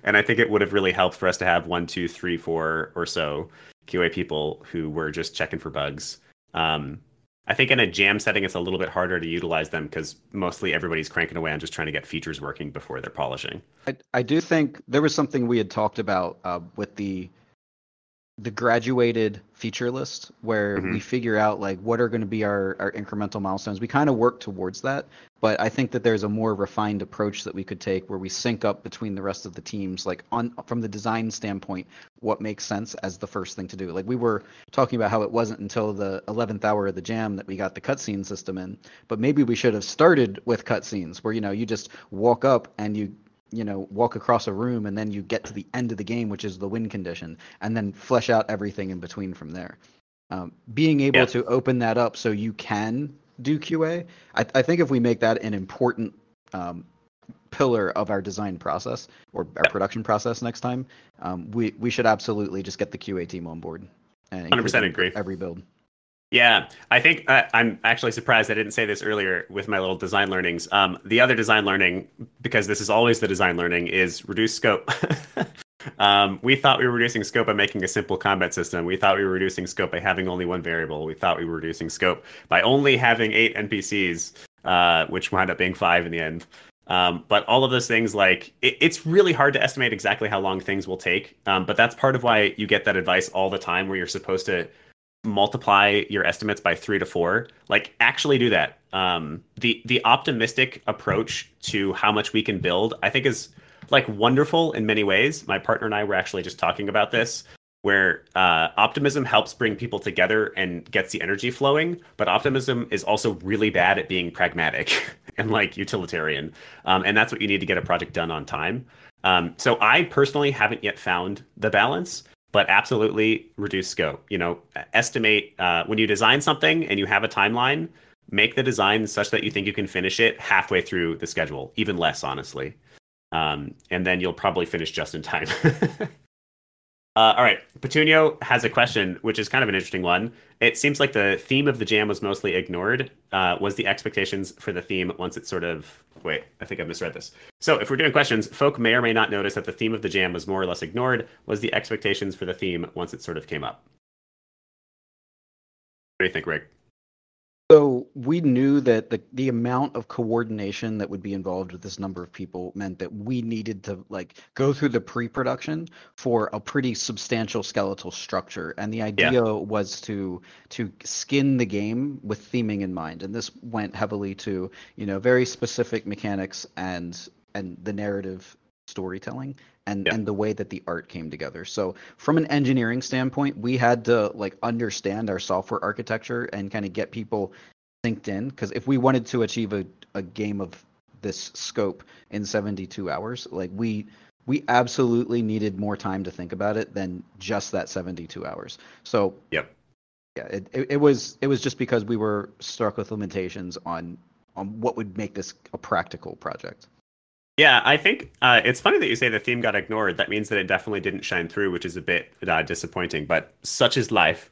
Speaker 1: And I think it would have really helped for us to have 1, 2, 3, 4 or so QA people who were just checking for bugs. I think in a jam setting, it's a little bit harder to utilize them because mostly everybody's cranking away on just trying to get features working before they're polishing.
Speaker 3: I do think there was something we had talked about with the graduated feature list where we figure out like what are going to be our incremental milestones. We kind of work towards that, but I think that there's a more refined approach that we could take where we sync up between the rest of the teams, like from the design standpoint, what makes sense as the first thing to do. Like we were talking about how it wasn't until the 11th hour of the jam that we got the cutscene system in, but maybe we should have started with cutscenes where, you just walk up and you walk across a room and then you get to the end of the game, which is the win condition, and then flesh out everything in between from there. Being able to open that up so you can do QA, I think if we make that an important pillar of our design process or our production process next time, we should absolutely just get the QA team on board and include
Speaker 1: 100%
Speaker 3: them
Speaker 1: agree.
Speaker 3: for every build.
Speaker 1: Yeah, I think I'm actually surprised I didn't say this earlier with my little design learnings. The other design learning, because this is always the design learning, is reduce scope. We thought we were reducing scope by making a simple combat system. We thought we were reducing scope by having only one variable. We thought we were reducing scope by only having 8 NPCs, which wound up being 5 in the end. But all of those things, like, it's really hard to estimate exactly how long things will take. But that's part of why you get that advice all the time where you're supposed to multiply your estimates by 3 to 4. Like, actually do that. The optimistic approach to how much we can build, I think, is like wonderful in many ways. My partner and I were actually just talking about this, where optimism helps bring people together and gets the energy flowing, but optimism is also really bad at being pragmatic and like utilitarian. And that's what you need to get a project done on time. So I personally haven't yet found the balance, but absolutely reduce scope. You know, estimate when you design something and you have a timeline, make the design such that you think you can finish it halfway through the schedule, even less, honestly. And then you'll probably finish just in time. All right, Petunio has a question, which is kind of an interesting one. It seems like the theme of the jam was mostly ignored. Was the expectations for the theme once it sort of... Wait, I think I misread this. So if we're doing questions, folk may or may not notice that the theme of the jam was more or less ignored. Was the expectations for the theme once it sort of came up? What do you think, Rick?
Speaker 3: So we knew that the amount of coordination that would be involved with this number of people meant that we needed to like go through the pre-production for a pretty substantial skeletal structure. And the idea was to skin the game with theming in mind. And this went heavily to, you know, very specific mechanics and the narrative storytelling and the way that the art came together. So from an engineering standpoint, we had to like understand our software architecture and kind of get people synced in, because if we wanted to achieve a game of this scope in 72 hours, like we absolutely needed more time to think about it than just that 72 hours. So it was just because we were struck with limitations on what would make this a practical project.
Speaker 1: Yeah, I think it's funny that you say the theme got ignored. That means that it definitely didn't shine through, which is a bit disappointing, but such is life.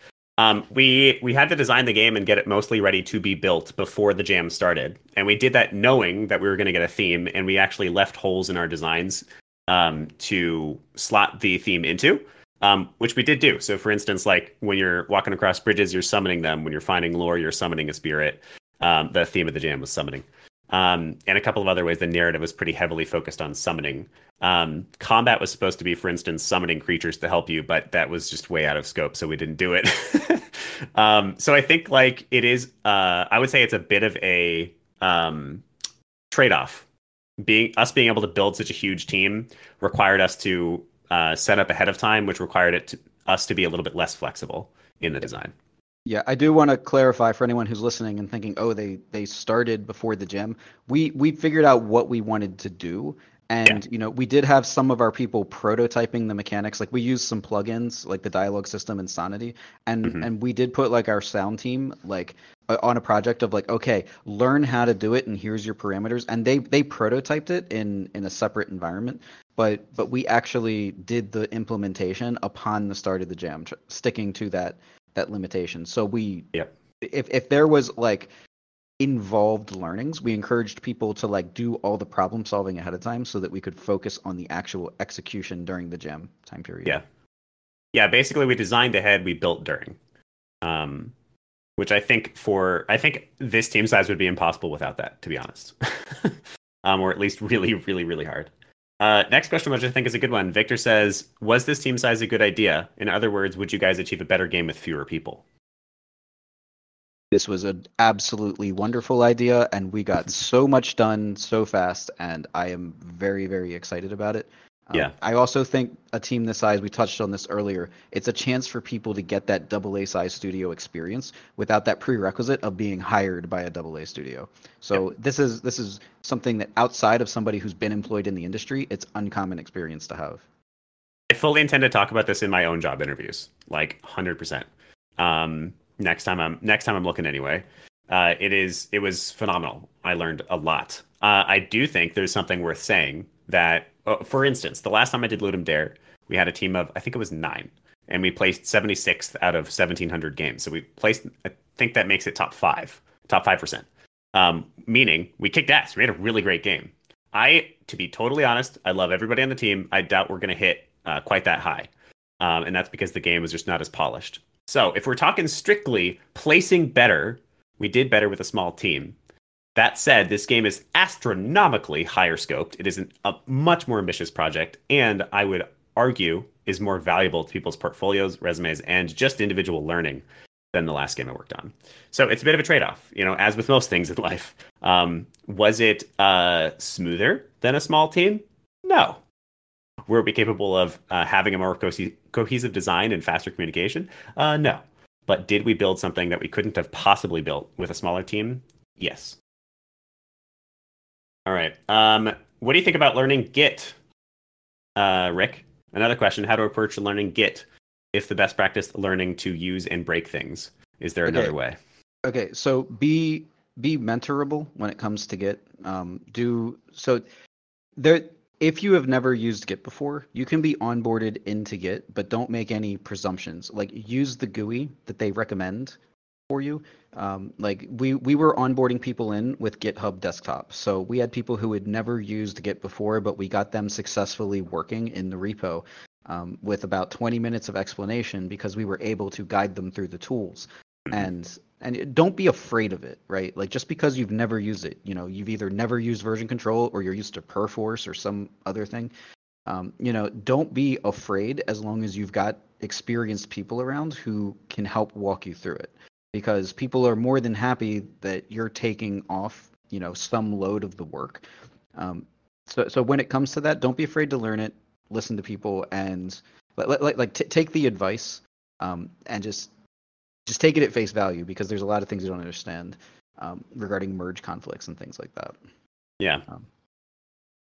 Speaker 1: We had to design the game and get it mostly ready to be built before the jam started. And we did that knowing that we were going to get a theme, and we actually left holes in our designs to slot the theme into, which we did do. So for instance, like when you're walking across bridges, you're summoning them. When you're finding lore, you're summoning a spirit. The theme of the jam was summoning. And a couple of other ways the narrative was pretty heavily focused on summoning. Combat was supposed to be, for instance, summoning creatures to help you, but that was just way out of scope, so we didn't do it. So I think like it is, I would say it's a bit of a trade-off. Being able to build such a huge team required us to set up ahead of time, which required us to be a little bit less flexible in the design.
Speaker 3: Yeah, I do want to clarify for anyone who's listening and thinking, oh, they started before the gym. We figured out what we wanted to do. And, you know, we did have some of our people prototyping the mechanics. Like we used some plugins like the dialogue system and Sonity. And we did put like our sound team like on a project of like, okay, learn how to do it. And here's your parameters. And they prototyped it in a separate environment. But we actually did the implementation upon the start of the jam, sticking to that limitation. So if there was like involved learnings, we encouraged people to like do all the problem solving ahead of time so that we could focus on the actual execution during the jam time period.
Speaker 1: Yeah, basically we designed ahead, we built during, which I think this team size would be impossible without that, to be honest. Or at least really, really, really hard. Next question, which I think is a good one. Victor says, was this team size a good idea? In other words, would you guys achieve a better game with fewer people?
Speaker 3: This was an absolutely wonderful idea, and we got so much done so fast, and I am very, very excited about it. I also think a team this size, we touched on this earlier, it's a chance for people to get that AA size studio experience without that prerequisite of being hired by a AA studio. So this is something that outside of somebody who's been employed in the industry, it's uncommon experience to have.
Speaker 1: I fully intend to talk about this in my own job interviews, like 100%. Next time I'm looking anyway. It was phenomenal. I learned a lot. I do think there's something worth saying that, for instance, the last time I did Ludum Dare, we had a team of, I think it was 9, and we placed 76th out of 1,700 games. So we placed, I think that makes it top 5%. Meaning we kicked ass. We had a really great game. To be totally honest, I love everybody on the team. I doubt we're going to hit quite that high. And that's because the game was just not as polished. So if we're talking strictly placing better, we did better with a small team. That said, this game is astronomically higher scoped. It is a much more ambitious project, and I would argue is more valuable to people's portfolios, resumes, and just individual learning than the last game I worked on. So it's a bit of a trade-off, as with most things in life. Was it smoother than a small team? No. Were we capable of having a more cohesive design and faster communication? No. But did we build something that we couldn't have possibly built with a smaller team? Yes. All right. What do you think about learning Git, Rick? Another question: how to approach learning Git? If the best practice learning to use and break things, is there another way?
Speaker 3: Okay, so be mentorable when it comes to Git. If you have never used Git before, you can be onboarded into Git, but don't make any presumptions. Like, use the GUI that they recommend for you. We were onboarding people in with GitHub Desktop. So we had people who had never used Git before, but we got them successfully working in the repo with about 20 minutes of explanation because we were able to guide them through the tools. And don't be afraid of it, right? Like, just because you've never used it, you've either never used version control or you're used to Perforce or some other thing. Don't be afraid as long as you've got experienced people around who can help walk you through it. Because people are more than happy that you're taking off, some load of the work. So when it comes to that, don't be afraid to learn it, listen to people, and take the advice, and just take it at face value, because there's a lot of things you don't understand regarding merge conflicts and things like that.
Speaker 1: Yeah.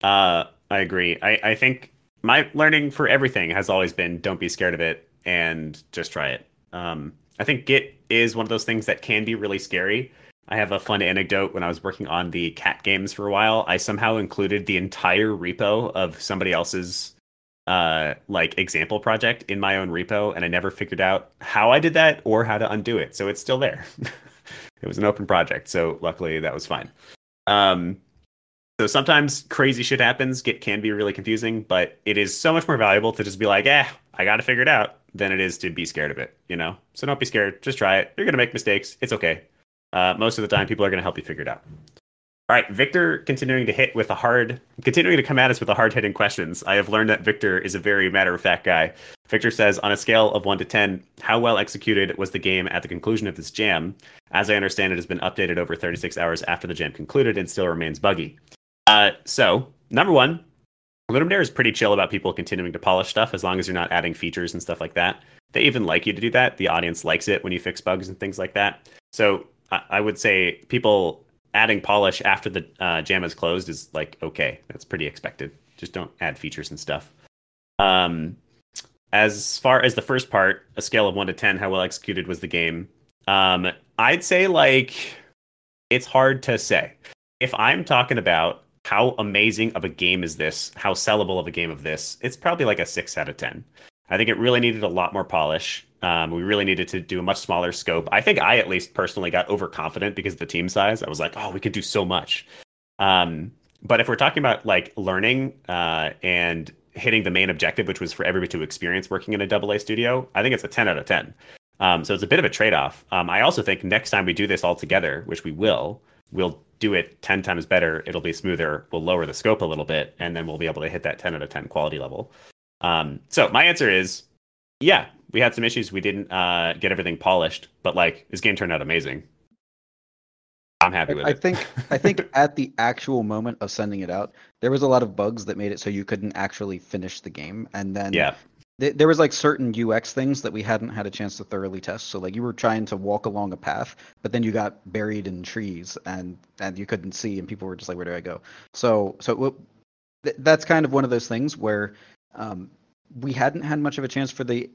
Speaker 1: I agree. I think my learning for everything has always been don't be scared of it and just try it. I think Git is one of those things that can be really scary. I have a fun anecdote. When I was working on the cat games for a while, I somehow included the entire repo of somebody else's example project in my own repo, and I never figured out how I did that or how to undo it. So it's still there. It was an open project, so luckily that was fine. So sometimes crazy shit happens. Git can be really confusing, but it is so much more valuable to just be like, I got to figure it out, than it is to be scared of it, So don't be scared. Just try it. You're going to make mistakes. It's okay. Most of the time, people are going to help you figure it out. All right, Victor, continuing to come at us with the hard-hitting questions. I have learned that Victor is a very matter-of-fact guy. Victor says, on a scale of 1 to 10, how well executed was the game at the conclusion of this jam? As I understand, it has been updated over 36 hours after the jam concluded and still remains buggy. So, number 1, Ludum Dare is pretty chill about people continuing to polish stuff as long as you're not adding features and stuff like that. They even like you to do that. The audience likes it when you fix bugs and things like that. So I would say people adding polish after the jam is closed is okay. That's pretty expected. Just don't add features and stuff. As far as the first part, a scale of 1 to 10, how well executed was the game? I'd say it's hard to say. If I'm talking about how amazing of a game is this, how sellable of a game of this, it's probably a 6 out of 10. I think it really needed a lot more polish. We really needed to do a much smaller scope. I think I at least personally got overconfident because of the team size. I was like, we could do so much. But if we're talking about learning and hitting the main objective, which was for everybody to experience working in a AA studio, I think it's a 10 out of 10. So it's a bit of a trade-off. I also think next time we do this all together, which we'll do it 10 times better. It'll be smoother. We'll lower the scope a little bit, and then we'll be able to hit that 10 out of 10 quality level. So my answer is, yeah, we had some issues. We didn't get everything polished, but this game turned out amazing. I'm happy with it.
Speaker 3: I think at the actual moment of sending it out, there was a lot of bugs that made it so you couldn't actually finish the game. And then there was certain UX things that we hadn't had a chance to thoroughly test. So you were trying to walk along a path, but then you got buried in trees and you couldn't see, and people were just like, where do I go? So that's kind of one of those things where we hadn't had much of a chance for the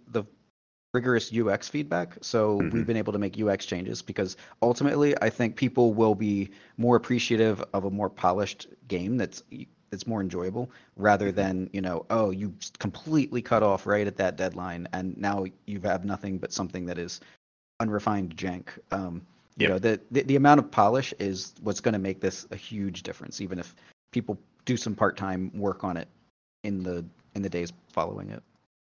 Speaker 3: rigorous UX feedback. So we've been able to make UX changes because ultimately I think people will be more appreciative of a more polished game that's more enjoyable rather than, oh, you completely cut off right at that deadline and now you have nothing but something that is unrefined jank. The amount of polish is what's going to make this a huge difference, even if people do some part-time work on it in the days following it.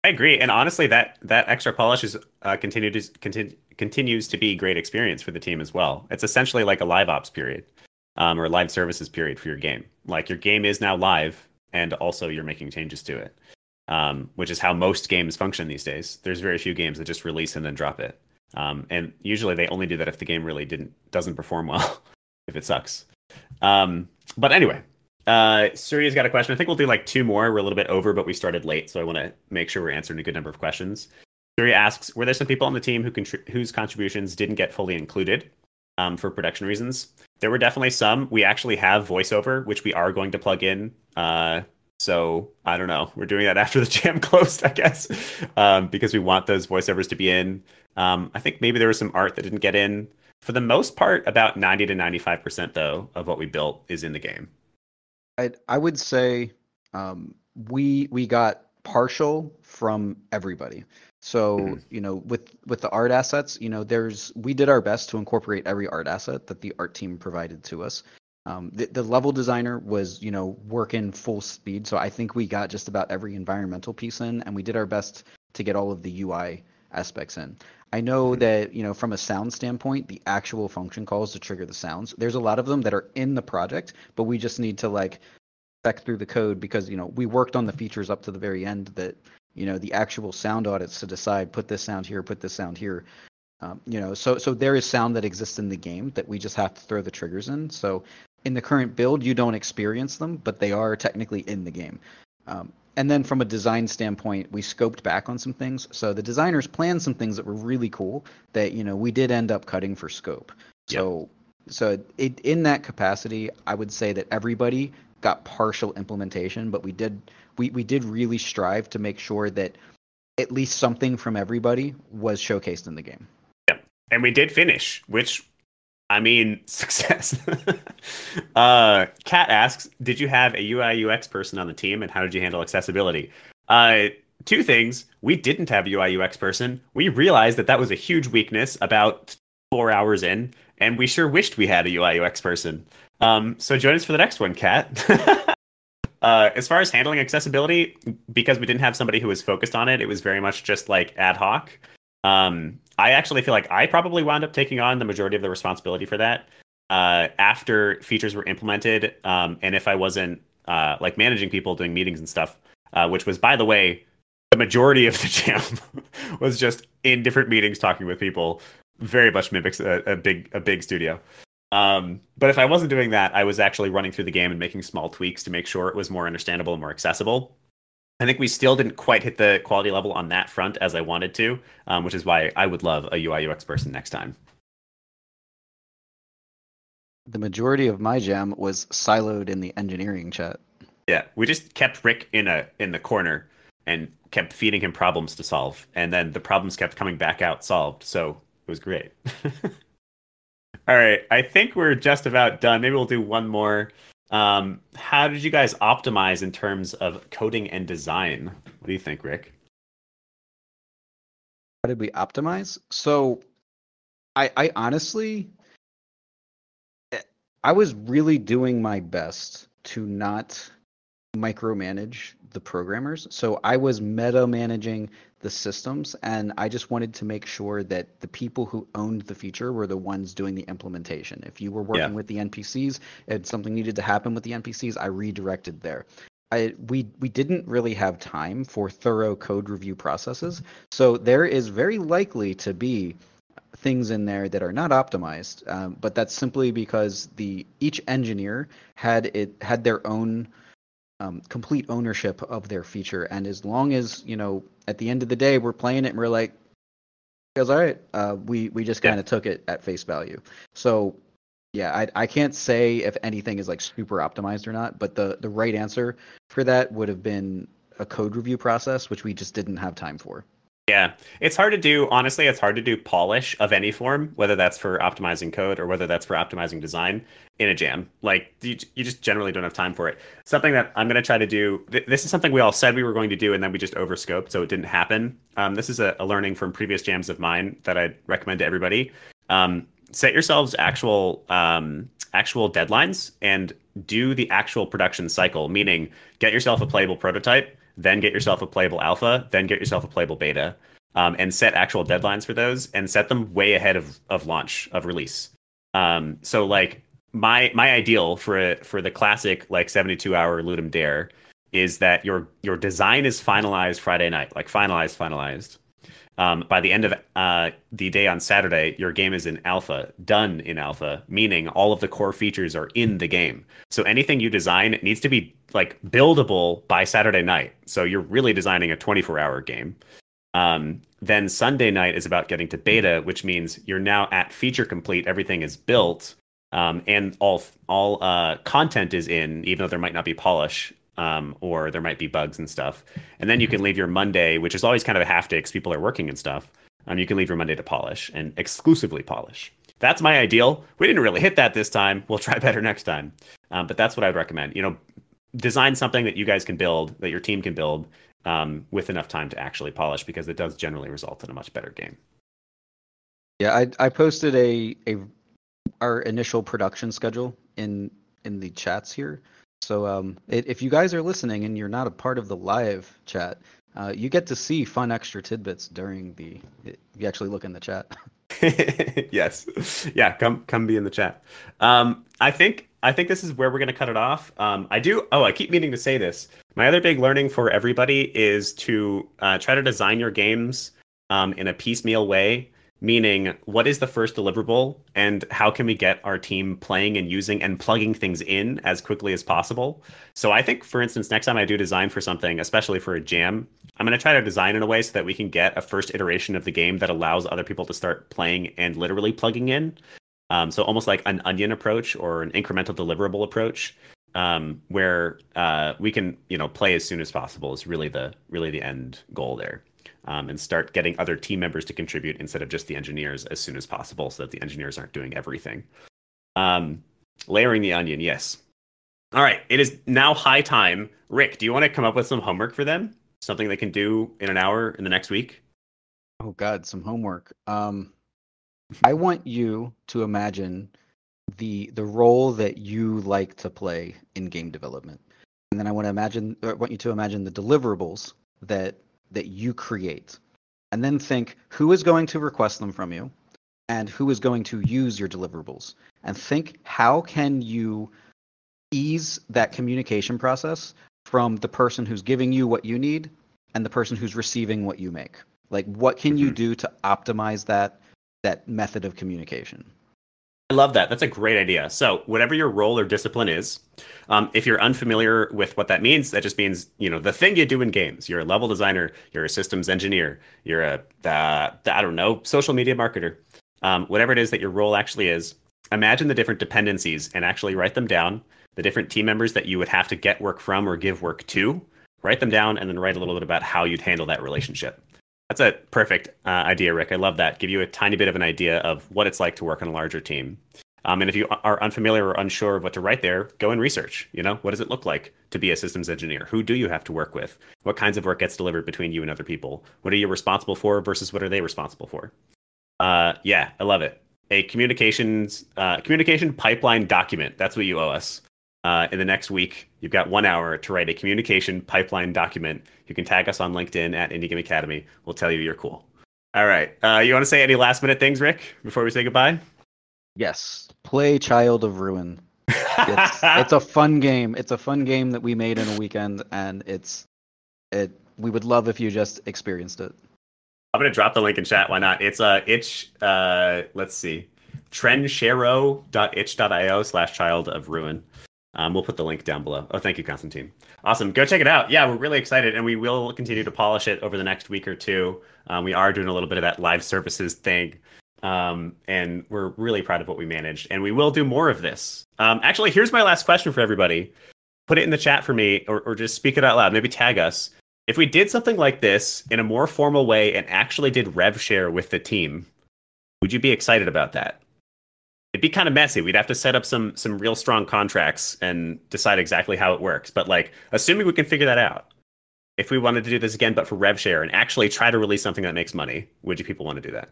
Speaker 1: I agree, and honestly, that extra polish is continues to be great experience for the team as well. It's essentially like a live ops period, or a live services period for your game. Like your game is now live, and also you're making changes to it, which is how most games function these days. There's very few games that just release and then drop it, and usually they only do that if the game really doesn't perform well, if it sucks. But anyway. Surya's got a question. I think we'll do like 2 more. We're a little bit over, but we started late, so I want to make sure we're answering a good number of questions. Surya asks, were there some people on the team whose contributions didn't get fully included for production reasons? There were definitely some. We actually have voiceover, which we are going to plug in. So I don't know. We're doing that after the jam closed, I guess, because we want those voiceovers to be in. I think maybe there was some art that didn't get in. For the most part, about 90 to 95%, though, of what we built is in the game.
Speaker 3: I would say we got partial from everybody. So with the art assets, we did our best to incorporate every art asset that the art team provided to us. The level designer was working full speed, so I think we got just about every environmental piece in, and we did our best to get all of the UI aspects in. I know that from a sound standpoint, the actual function calls to trigger the sounds, there's a lot of them that are in the project, but we just need to spec through the code because we worked on the features up to the very end that the actual sound audits to decide put this sound here, put this sound here. So there is sound that exists in the game that we just have to throw the triggers in. So in the current build, you don't experience them, but they are technically in the game. And then from a design standpoint, we scoped back on some things. So the designers planned some things that were really cool that, we did end up cutting for scope. So in that capacity, I would say that everybody got partial implementation, but we did really strive to make sure that at least something from everybody was showcased in the game.
Speaker 1: Yep. And we did finish, which, I mean, success. Kat asks, did you have a UI UX person on the team, and how did you handle accessibility? 2 things. We didn't have a UI UX person. We realized that was a huge weakness about 4 hours in, and we sure wished we had a UI UX person. So join us for the next one, Kat. As far as handling accessibility, because we didn't have somebody who was focused on it, it was very much just like ad hoc. I actually feel like I probably wound up taking on the majority of the responsibility for that after features were implemented. And if I wasn't managing people, doing meetings and stuff, which was, by the way, the majority of the jam was just in different meetings talking with people. Very much mimics a big studio. But if I wasn't doing that, I was actually running through the game and making small tweaks to make sure it was more understandable and more accessible. I think we still didn't quite hit the quality level on that front as I wanted to, which is why I would love a UI UX person next time.
Speaker 3: The majority of my jam was siloed in the engineering chat.
Speaker 1: Yeah, we just kept Rick in the corner and kept feeding him problems to solve, and then the problems kept coming back out solved. So it was great. All right, I think we're just about done. Maybe we'll do one more. How did you guys optimize in terms of coding and design? What do you think, Rick?
Speaker 3: How did we optimize? So I honestly, I was really doing my best to not micromanage the programmers. So I was meta managing the systems, and I just wanted to make sure that the people who owned the feature were the ones doing the implementation. If you were working with the NPCs and something needed to happen with the NPCs, I redirected there. We didn't really have time for thorough code review processes, so there is very likely to be things in there that are not optimized, but that's simply because each engineer had their own complete ownership of their feature, and as long as at the end of the day we're playing it and we're like, "Feels all right," we just kind of took it at face value. So yeah, I can't say if anything is super optimized or not, but the right answer for that would have been a code review process, which we just didn't have time for.
Speaker 1: Yeah, it's hard to do. Honestly, it's hard to do polish of any form, whether that's for optimizing code or whether that's for optimizing design in a jam. Like you just generally don't have time for it. Something that I'm going to try to do. This is something we all said we were going to do, and then we just overscoped, so it didn't happen. This is a learning from previous jams of mine that I'd recommend to everybody. Set yourselves actual deadlines and do the actual production cycle. Meaning, get yourself a playable prototype, then get yourself a playable alpha, then get yourself a playable beta, and set actual deadlines for those and set them way ahead of launch of release. So like my ideal for the classic like 72-hour Ludum Dare is that your design is finalized Friday night, like finalized. By the end of the day on Saturday, your game is in alpha, done in alpha, meaning all of the core features are in the game. So anything you design needs to be like buildable by Saturday night. So you're really designing a 24-hour game. Then Sunday night is about getting to beta, which means you're now at feature complete. Everything is built, and all content is in, even though there might not be polish. Or there might be bugs and stuff. And then you can leave your Monday, which is always kind of a half day because people are working and stuff. You can leave your Monday to polish and exclusively polish. That's my ideal. We didn't really hit that this time. We'll try better next time. But that's what I'd recommend. Design something that you guys can build, that your team can build with enough time to actually polish, because it does generally result in a much better game.
Speaker 3: Yeah, I posted our initial production schedule in the chats here. So if you guys are listening and you're not a part of the live chat, you get to see fun extra tidbits during if you actually look in the chat.
Speaker 1: Yes. Yeah, come be in the chat. I think this is where we're going to cut it off. I keep meaning to say this. My other big learning for everybody is to try to design your games in a piecemeal way. Meaning, what is the first deliverable and how can we get our team playing and using and plugging things in as quickly as possible? So I think, for instance, next time I do design for something, especially for a jam, I'm going to try to design in a way so that we can get a first iteration of the game that allows other people to start playing and literally plugging in. So almost like an onion approach or an incremental deliverable approach, where we can, play as soon as possible is really the end goal there. And start getting other team members to contribute instead of just the engineers as soon as possible, so that the engineers aren't doing everything. Layering the onion, yes. All right, it is now high time. Rick, do you want to come up with some homework for them? Something they can do in an hour in the next week?
Speaker 3: Oh God, some homework. I want you to imagine the role that you like to play in game development, and then I want you to imagine the deliverables that you create, and then think who is going to request them from you and who is going to use your deliverables, and think how can you ease that communication process from the person who's giving you what you need and the person who's receiving what you make. Like, what can you do to optimize that method of communication?
Speaker 1: I love that. That's a great idea. So whatever your role or discipline is, if you're unfamiliar with what that means, that just means, the thing you do in games. You're a level designer, you're a systems engineer, you're social media marketer. Whatever it is that your role actually is, imagine the different dependencies and actually write them down, the different team members that you would have to get work from or give work to, write them down, and then write a little bit about how you'd handle that relationship. That's a perfect idea, Rick. I love that. Give you a tiny bit of an idea of what it's like to work on a larger team. And if you are unfamiliar or unsure of what to write there, go and research. What does it look like to be a systems engineer? Who do you have to work with? What kinds of work gets delivered between you and other people? What are you responsible for versus what are they responsible for? Yeah, I love it. A communication pipeline document. That's what you owe us. In the next week, you've got 1 hour to write a communication pipeline document. You can tag us on LinkedIn at Indie Game Academy. We'll tell you you're cool. All right. You want to say any last minute things, Rick, before we say goodbye?
Speaker 3: Yes. Play Child of Ruin. It's a fun game. It's a fun game that we made in a weekend, and we would love if you just experienced it.
Speaker 1: I'm gonna drop the link in chat. Why not? It's let's see, trendsharo.itch.io/Child of Ruin. We'll put the link down below. Oh, thank you, Constantine. Awesome. Go check it out. Yeah, we're really excited, and we will continue to polish it over the next week or two. We are doing a little bit of that live services thing, and we're really proud of what we managed, and we will do more of this. Actually, here's my last question for everybody. Put it in the chat for me, or just speak it out loud. Maybe tag us. If we did something like this in a more formal way and actually did rev share with the team, would you be excited about that? It'd be kind of messy. We'd have to set up some real strong contracts and decide exactly how it works. But like, assuming we can figure that out, if we wanted to do this again, but for rev share and actually try to release something that makes money, would you people want to do that?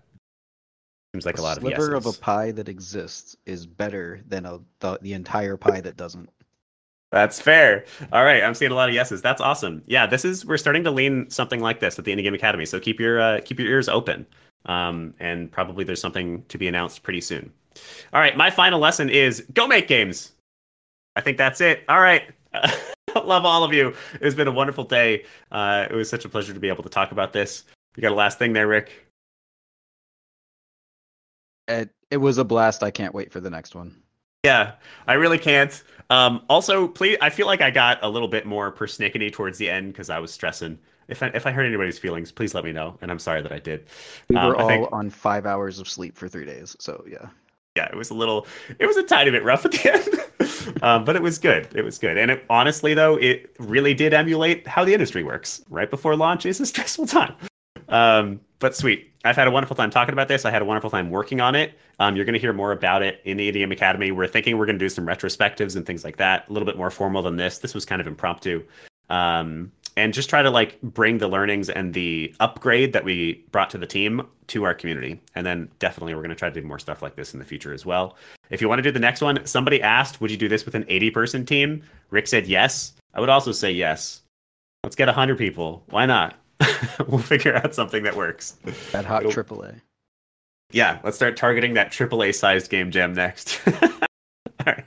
Speaker 1: Seems like a lot of yeses.
Speaker 3: Sliver of a pie that exists is better than the entire pie that doesn't.
Speaker 1: That's fair. All right, I'm seeing a lot of yeses. That's awesome. Yeah, we're starting to lean something like this at the Indie Game Academy. So keep your ears open. And probably there's something to be announced pretty soon. All right, my final lesson is go make games. I think that's it. All right. Love all of you. It's been a wonderful day. It was such a pleasure to be able to talk about this. You got a last thing there, Rick?
Speaker 3: It was a blast. I can't wait for the next one.
Speaker 1: Yeah, I really can't. Also, please, I feel like I got a little bit more persnickety towards the end because I was stressing. If I hurt anybody's feelings, please let me know. And I'm sorry that I did.
Speaker 3: We were all on 5 hours of sleep for 3 days. So yeah.
Speaker 1: Yeah, it was a tiny bit rough at the end, but it was good. It was good. And honestly, though, it really did emulate how the industry works. Right before launch is a stressful time. But sweet. I've had a wonderful time talking about this. I had a wonderful time working on it. You're going to hear more about it in the EDM Academy. We're thinking we're going to do some retrospectives and things like that. A little bit more formal than this. This was kind of impromptu. And just try to like bring the learnings and the upgrade that we brought to the team to our community. And then definitely we're going to try to do more stuff like this in the future as well. If you want to do the next one, somebody asked, would you do this with an 80-person team? Rick said yes. I would also say yes. Let's get 100 people. Why not? We'll figure out something that works.
Speaker 3: That hot AAA.
Speaker 1: Yeah, let's start targeting that AAA sized game jam next. All right.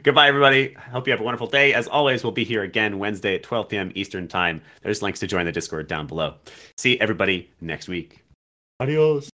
Speaker 1: Goodbye, everybody. Hope you have a wonderful day. As always, we'll be here again Wednesday at 12 p.m. Eastern Time. There's links to join the Discord down below. See everybody next week. Adios.